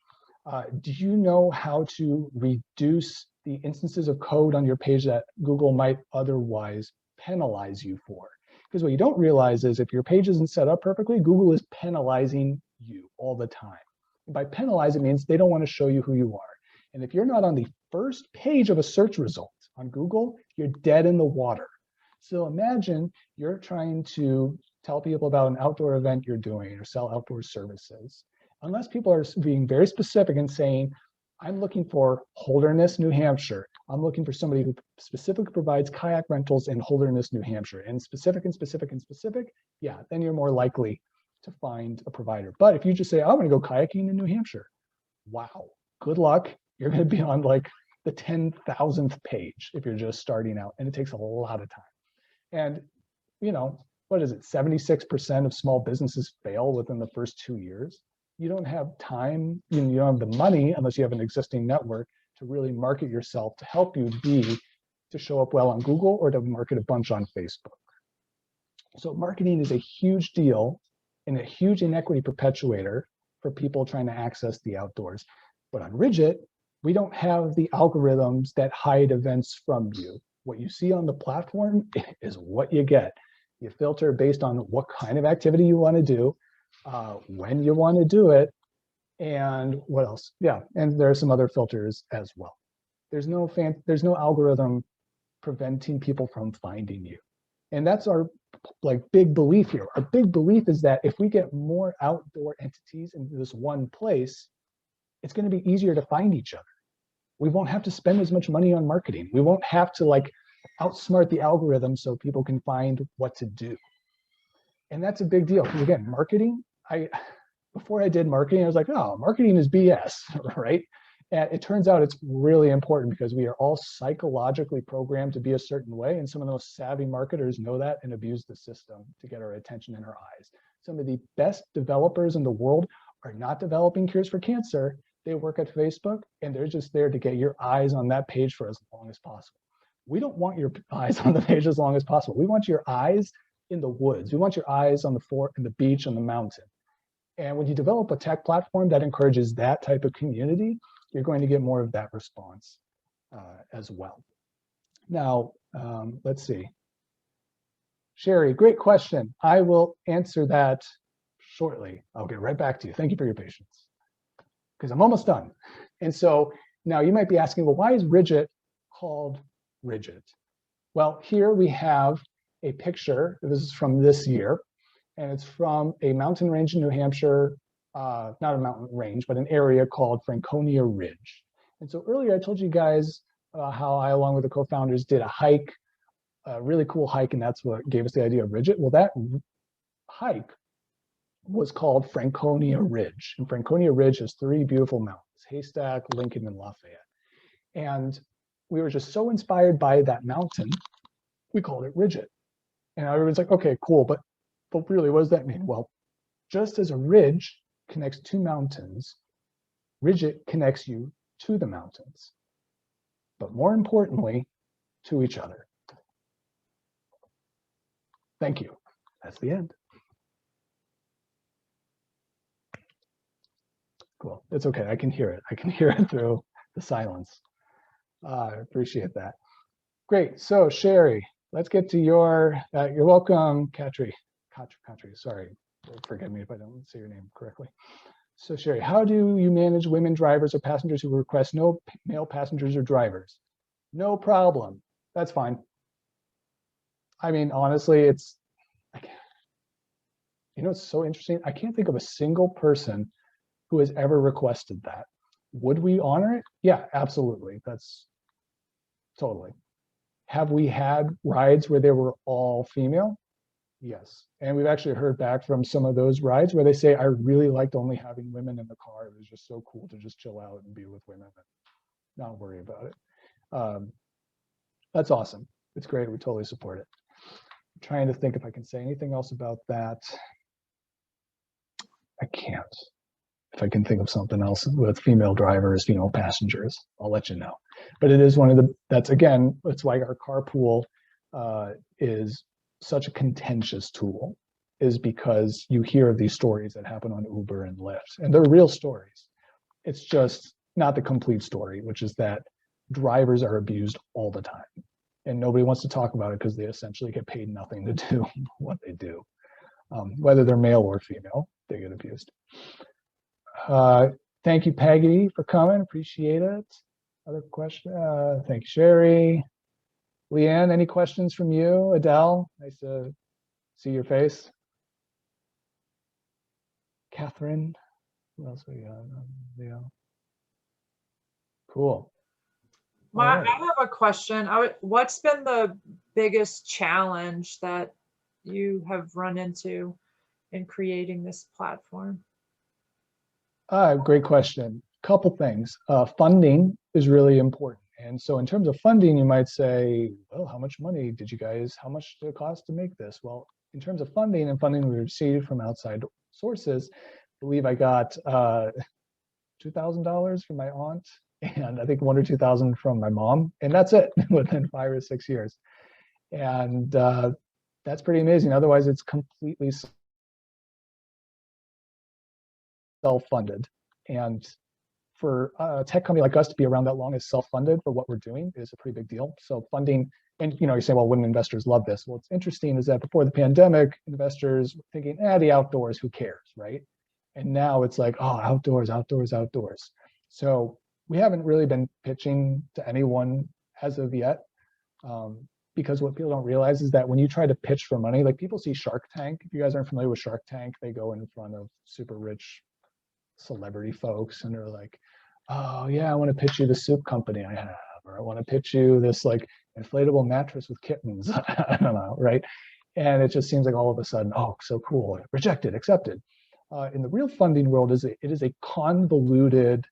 Do you know how to reduce the instances of code on your page that Google might otherwise penalize you for? Because what you don't realize is if your page isn't set up perfectly, Google is penalizing you all the time. And by penalize, it means they don't want to show you who you are. And if you're not on the first page of a search result on Google, you're dead in the water. So imagine you're trying to tell people about an outdoor event you're doing or sell outdoor services. Unless people are being very specific and saying, I'm looking for Holderness, New Hampshire. I'm looking for somebody who specifically provides kayak rentals in Holderness, New Hampshire, and specific and specific and specific, yeah, then you're more likely to find a provider. But if you just say, I want to go kayaking in New Hampshire, wow, good luck. You're going to be on like the 10,000th page if you're just starting out, and it takes a lot of time. And, you know, what is it? 76% of small businesses fail within the first 2 years. You don't have time, you don't have the money unless you have an existing network to really market yourself to help you to show up well on Google or to market a bunch on Facebook. So marketing is a huge deal and a huge inequity perpetuator for people trying to access the outdoors. But on Ridj-it, we don't have the algorithms that hide events from you. What you see on the platform is what you get. You filter based on what kind of activity you want to do, when you want to do it, and what else? Yeah, and there are some other filters as well. There's no algorithm preventing people from finding you. And that's our big belief here. Our big belief is that if we get more outdoor entities into this one place, it's going to be easier to find each other. We won't have to spend as much money on marketing. We won't have to outsmart the algorithm so people can find what to do. And that's a big deal. Because again, marketing, before I did marketing, I was like, oh, marketing is BS, right? And it turns out it's really important because we are all psychologically programmed to be a certain way. And some of the most savvy marketers know that and abuse the system to get our attention and our eyes. Some of the best developers in the world are not developing cures for cancer. They work at Facebook and they're just there to get your eyes on that page for as long as possible. We don't want your eyes on the page as long as possible. We want your eyes in the woods. We want your eyes on the beach, on the mountain. And when you develop a tech platform that encourages that type of community, you're going to get more of that response as well. Now, let's see. Sherry, great question. I will answer that shortly. I'll get right back to you. Thank you for your patience, because I'm almost done. And so now you might be asking, well, why is Ridj-it called Ridj-it? Well, here we have a picture. This is from this year, and it's from a mountain range in New Hampshire, not a mountain range, but an area called Franconia Ridge. And so earlier I told you guys how I, along with the co-founders, did a hike, a really cool hike, and that's what gave us the idea of Ridj-it. Well, that hike was called Franconia Ridge. And Franconia Ridge has 3 beautiful mountains, Haystack, Lincoln, and Lafayette. And we were just so inspired by that mountain, we called it Ridj-it. And everyone's like, okay, cool, but really, what does that mean? Well, just as a ridge connects 2 mountains, Ridj-it connects you to the mountains, but more importantly, to each other. Thank you. That's the end. Cool. It's okay. I can hear it. I can hear it through the silence. I appreciate that. Great. So Sherry, let's get to your, you're welcome, Katri, sorry, forgive me if I don't say your name correctly. So Sherry, how do you manage women drivers or passengers who request no male passengers or drivers? No problem, that's fine. I mean, honestly, it's, you know, it's so interesting. I can't think of a single person who has ever requested that. Would we honor it? Yeah, absolutely. That's totally. Have we had rides where they were all female? Yes. And we've actually heard back from some of those rides where they say, I really liked only having women in the car. It was just so cool to just chill out and be with women and not worry about it. That's awesome. It's great. We totally support it. I'm trying to think if I can say anything else about that. I can't. If I can think of something else with female drivers, female passengers, I'll let you know. But it is one of the, that's again, it's why our carpool is such a contentious tool, is because you hear of these stories that happen on Uber and Lyft, and they're real stories. It's just not the complete story, which is that drivers are abused all the time. And nobody wants to talk about it because they essentially get paid nothing to do what they do. Whether they're male or female, they get abused. Thank you, Peggy, for coming. Appreciate it. Other question? Thank you, Sherry. Leanne, any questions from you? Adele, nice to see your face. Catherine, who else we got? Leo. Cool. I Right. have a question. What's been the biggest challenge that you have run into in creating this platform? Great question. Couple things. Funding is really important. And so in terms of funding, you might say, well, how much money did you guys, how much did it cost to make this? Well, in terms of funding and funding we received from outside sources, I believe I got $2,000 from my aunt, and I think 1,000 or 2,000 from my mom, and that's it within 5 or 6 years. And that's pretty amazing. Otherwise, it's completely self-funded. And for a tech company like us to be around that long as self-funded for what we're doing is a pretty big deal. So funding, and you say, well, wouldn't investors love this? Well, what's interesting is that before the pandemic, investors were thinking, the outdoors, who cares, right? And now it's like, oh, outdoors, outdoors, outdoors. So we haven't really been pitching to anyone as of yet, because what people don't realize is that when you try to pitch for money, like people see Shark Tank. If you guys aren't familiar with Shark Tank, they go in front of super rich celebrity folks and they're like, oh yeah, I want to pitch you the soup company I have, or I want to pitch you this like inflatable mattress with kittens. I don't know, right? And it just seems like all of a sudden, oh, so cool, rejected, accepted. In the real funding world, it is a convoluted,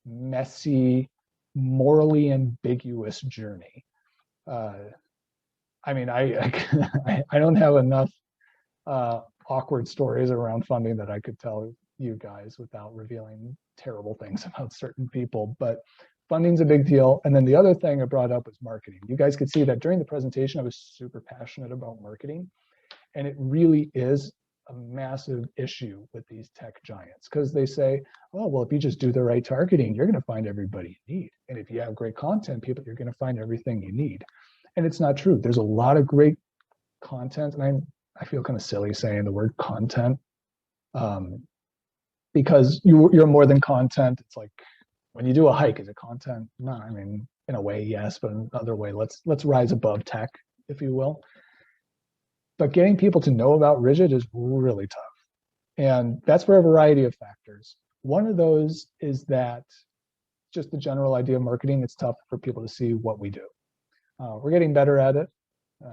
messy, morally ambiguous journey. I mean, I don't have enough awkward stories around funding that I could tell you guys without revealing terrible things about certain people, but funding's a big deal. And then the other thing I brought up was marketing. You guys could see that during the presentation, I was super passionate about marketing, and it really is a massive issue with these tech giants, because they say, oh, well, if you just do the right targeting, you're going to find everybody you need. And if you have great content, you're going to find everything you need. And it's not true. There's a lot of great content, and I feel kind of silly saying the word content, because you're more than content. It's like when you do a hike, is it content? No, I mean, in a way, yes, but in another way, let's rise above tech, if you will. But getting people to know about Ridj-it is really tough. And that's for a variety of factors. One of those is that just the general idea of marketing, it's tough for people to see what we do. We're getting better at it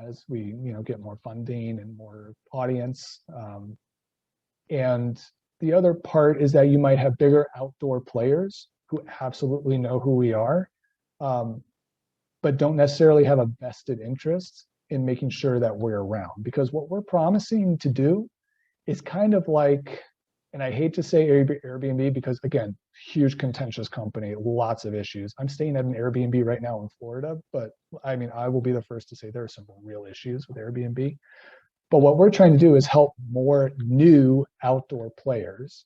as we get more funding and more audience. And the other part is that you might have bigger outdoor players who absolutely know who we are, but don't necessarily have a vested interest in making sure that we're around. Because what we're promising to do is kind of like, and I hate to say Airbnb because, again, huge contentious company, lots of issues. I'm staying at an Airbnb right now in Florida, but I mean, I will be the first to say there are some real issues with Airbnb. But what we're trying to do is help more new outdoor players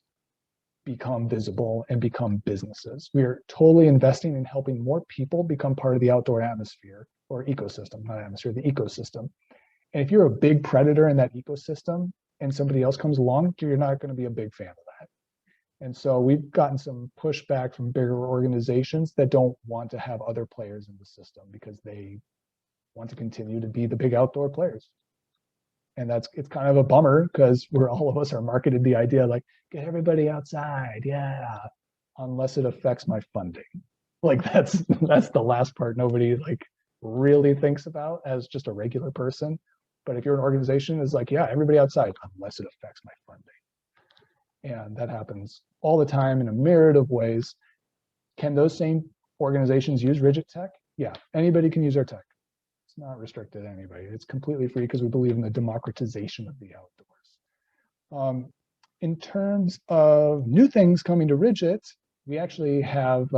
become visible and become businesses. We are totally investing in helping more people become part of the outdoor atmosphere or ecosystem, not atmosphere, the ecosystem. And if you're a big predator in that ecosystem and somebody else comes along, you're not going to be a big fan of that. And so we've gotten some pushback from bigger organizations that don't want to have other players in the system because they want to continue to be the big outdoor players. And it's kind of a bummer because all of us are marketed the idea like, get everybody outside, yeah, unless it affects my funding. Like that's the last part nobody like really thinks about as just a regular person. But if you're an organization, it's like, yeah, everybody outside, unless it affects my funding. And that happens all the time in a myriad of ways. Can those same organizations use Ridj-it tech? Yeah, anybody can use our tech. It's not restricted to anybody. It's completely free because we believe in the democratization of the outdoors. In terms of new things coming to Ridj-it, we actually have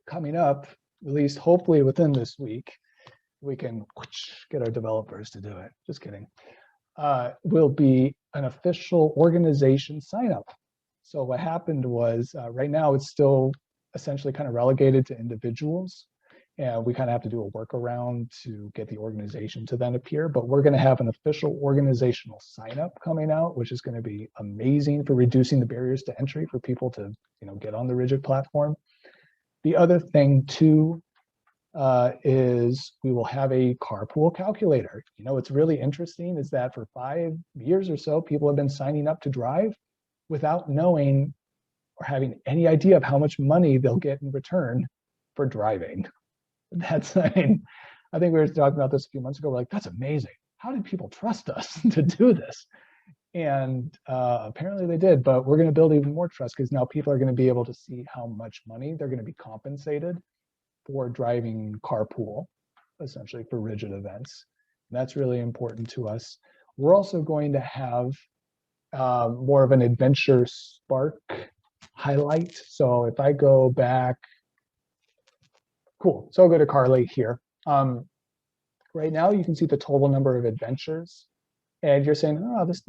coming up, at least hopefully within this week, we can get our developers to do it. Just kidding. Will be an official organization sign up. So what happened was right now it's still essentially kind of relegated to individuals. And we kind of have to do a workaround to get the organization to then appear, but we're going to have an official organizational sign up coming out, which is going to be amazing for reducing the barriers to entry for people to, get on the Ridj-it platform. The other thing too is we will have a carpool calculator. What's really interesting is that for 5 years or so, people have been signing up to drive without knowing or having any idea of how much money they'll get in return for driving. I think we were talking about this a few months ago. We're like, that's amazing. How did people trust us to do this? And apparently they did, but we're going to build even more trust because now people are going to be able to see how much money they're going to be compensated for driving carpool, essentially for Ridj-it events. And that's really important to us. We're also going to have more of an adventure spark highlight. So if I go back, cool. So I'll go to Carly here. Right now you can see the total number of adventures. And you're saying, oh, this,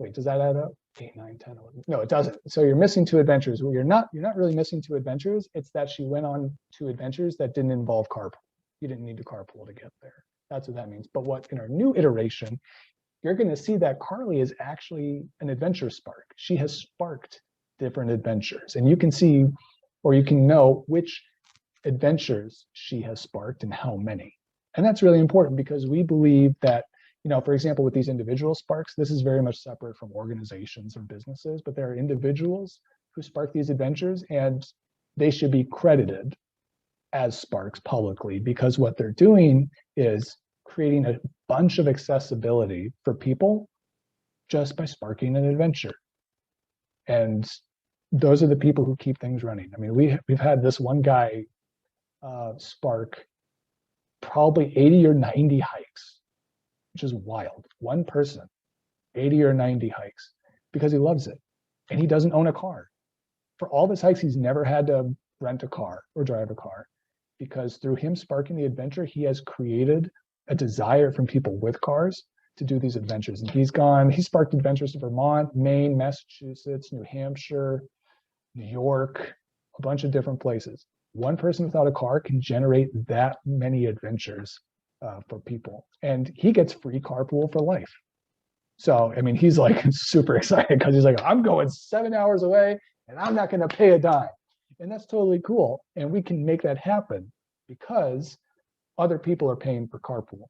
wait, does that add up? 8, 9, 10, 11. No, it doesn't. So you're missing 2 adventures. Well, you're not really missing 2 adventures. It's that she went on 2 adventures that didn't involve carpool. You didn't need to carpool to get there. That's what that means. But what in our new iteration, you're going to see that Carly is actually an adventure spark. She has sparked different adventures. And you can see, or you can know which adventures she has sparked and how many. And that's really important because we believe that, for example, with these individual sparks, this is very much separate from organizations or businesses, but there are individuals who spark these adventures and they should be credited as sparks publicly because what they're doing is creating a bunch of accessibility for people just by sparking an adventure. And those are the people who keep things running. I mean, we've had this one guy spark probably 80 or 90 hikes, which is wild. One person, 80 or 90 hikes, because he loves it. And he doesn't own a car. For all of his hikes, he's never had to rent a car or drive a car, because through him sparking the adventure, he has created a desire from people with cars to do these adventures. And he sparked adventures to Vermont, Maine, Massachusetts, New Hampshire, New York, a bunch of different places. One person without a car can generate that many adventures for people. And he gets free carpool for life. So, I mean, he's like super excited because he's like, I'm going 7 hours away and I'm not going to pay a dime. And that's totally cool. And we can make that happen because other people are paying for carpool.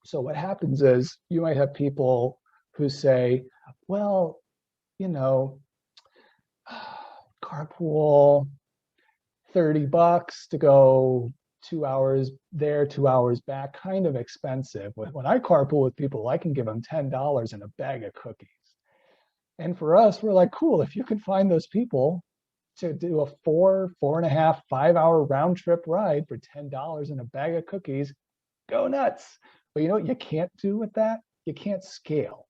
So what happens is you might have people who say, well, carpool, $30 to go 2 hours there, 2 hours back, kind of expensive. When I carpool with people, I can give them $10 and a bag of cookies. And for us, we're like, cool, if you can find those people to do a 4.5, 5 hour round trip ride for $10 and a bag of cookies, go nuts. But you know what you can't do with that? You can't scale.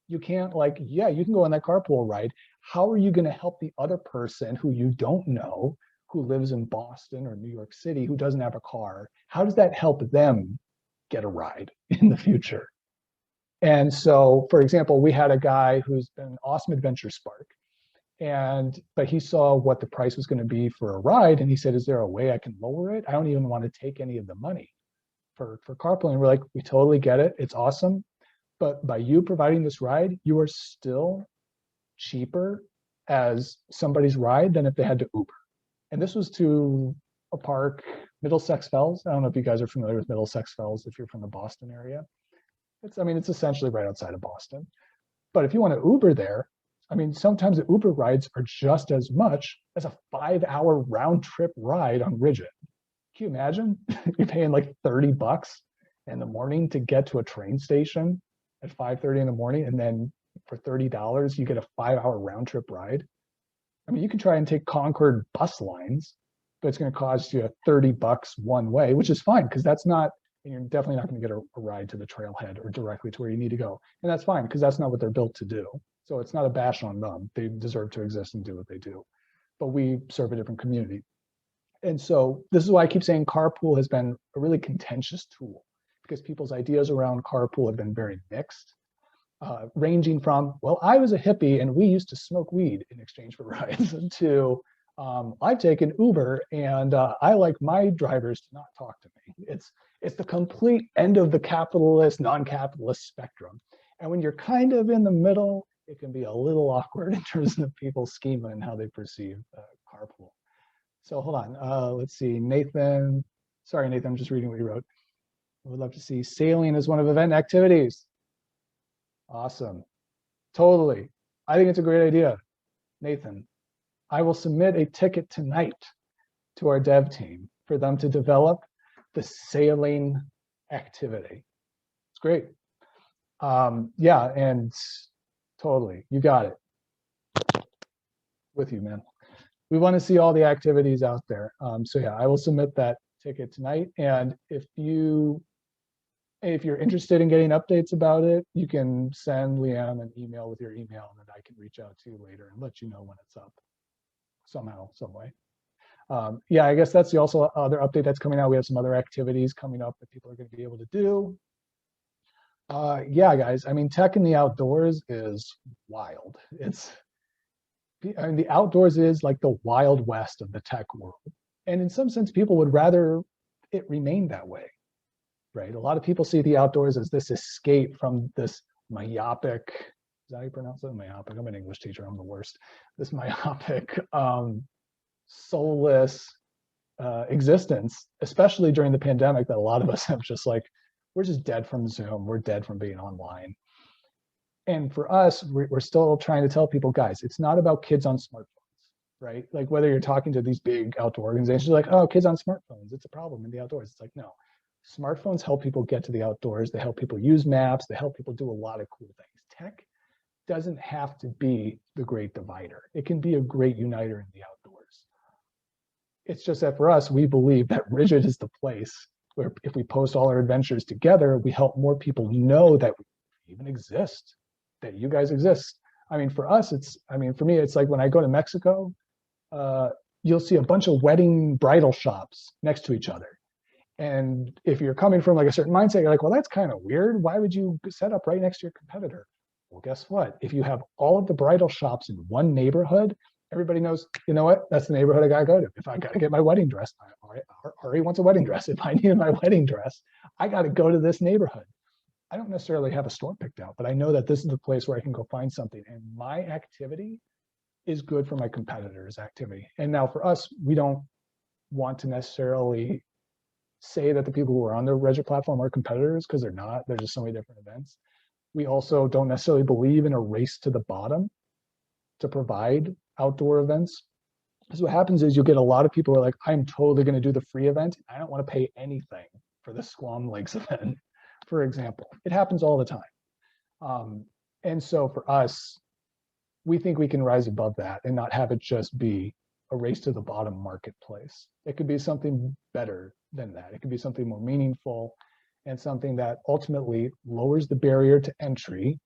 You can't you can go on that carpool ride. How are you going to help the other person who you don't know, who lives in Boston or New York City, who doesn't have a car? How does that help them get a ride in the future? And so, for example, we had a guy who's been an awesome adventure spark, but he saw what the price was going to be for a ride, and he said, is there a way I can lower it? I don't even want to take any of the money for carpooling. We're like, we totally get it. It's awesome. But by you providing this ride, you are still cheaper as somebody's ride than if they had to Uber. And this was to a park, Middlesex Fells. I don't know if you guys are familiar with Middlesex Fells if you're from the Boston area. I mean, it's essentially right outside of Boston. But if you want to Uber there, I mean, sometimes the Uber rides are just as much as a 5-hour round trip ride on Ridj-it. Can you imagine? You're paying like $30 in the morning to get to a train station at 5:30 in the morning, and then for $30 you get a 5-hour round trip ride. I mean, you can try and take Concord bus lines, but it's going to cost you $30 one way, which is fine because that's not, and you're definitely not going to get a ride to the trailhead or directly to where you need to go. And that's fine because that's not what they're built to do. So it's not a bash on them. They deserve to exist and do what they do. But we serve a different community. And so this is why I keep saying carpool has been a really contentious tool, because people's ideas around carpool have been very mixed, ranging from, well, I was a hippie and we used to smoke weed in exchange for rides, to I've taken Uber and I like my drivers to not talk to me. It's the complete end of the capitalist, non-capitalist spectrum. And when you're kind of in the middle, it can be a little awkward in terms of people's schema and how they perceive carpool. So hold on, let's see, Nathan. Sorry, Nathan, I'm just reading what you wrote. I would love to see sailing as one of event activities. Awesome, totally. I think it's a great idea. Nathan, I will submit a ticket tonight to our dev team for them to develop the sailing activity. It's great. Yeah, and totally, you got it. With you, man. We want to see all the activities out there. So yeah, I will submit that ticket tonight. And if you're interested in getting updates about it, you can send Leanne an email with your email, and then I can reach out to you later and let you know when it's up somehow, some way. Yeah, I guess that's the also other update that's coming out. We have some other activities coming up that people are going to be able to do. Yeah, guys, I mean, tech in the outdoors is wild. I mean, the outdoors is like the wild west of the tech world. And in some sense, people would rather it remain that way, right? A lot of people see the outdoors as this escape from this myopic, is that how you pronounce it? Myopic, I'm an English teacher, I'm the worst. This myopic, soulless existence, especially during the pandemic, that a lot of us have just like, we're just dead from Zoom, we're dead from being online. And for us, we're still trying to tell people, guys, it's not about kids on smartphones, right? Like whether you're talking to these big outdoor organizations, like, oh, kids on smartphones, it's a problem in the outdoors. It's like, no, smartphones help people get to the outdoors. They help people use maps. They help people do a lot of cool things. Tech doesn't have to be the great divider. It can be a great uniter in the outdoors. It's just that for us, we believe that Ridj-it is the place where if we post all our adventures together, we help more people know that we even exist, that you guys exist. I mean, for us, for me, it's like when I go to Mexico, you'll see a bunch of wedding bridal shops next to each other. And if you're coming from like a certain mindset, you're like, well, that's kind of weird. Why would you set up right next to your competitor? Well, guess what? If you have all of the bridal shops in one neighborhood, everybody knows, you know what? That's the neighborhood I gotta go to. If I gotta get my wedding dress, Ari wants a wedding dress. If I need my wedding dress, I gotta go to this neighborhood. I don't necessarily have a store picked out, but I know that this is the place where I can go find something. And my activity is good for my competitors' activity. And now for us, we don't want to necessarily say that the people who are on the Ridj-it platform are competitors, because they're not. There's just so many different events. We also don't necessarily believe in a race to the bottom to provide outdoor events. Because what happens is you get a lot of people who are like, I'm totally going to do the free event. I don't want to pay anything for the Squam Lakes event, for example. It happens all the time. And so for us, we think we can rise above that and not have it just be a race to the bottom marketplace. It could be something better than that. It could be something more meaningful and something that ultimately lowers the barrier to entry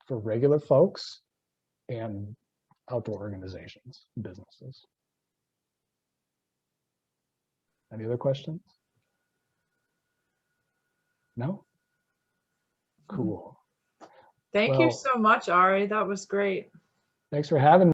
for regular folks and outdoor organizations, businesses. Any other questions? No? Cool. Thank you Well, so much, Ari. That was great. thanks for having me.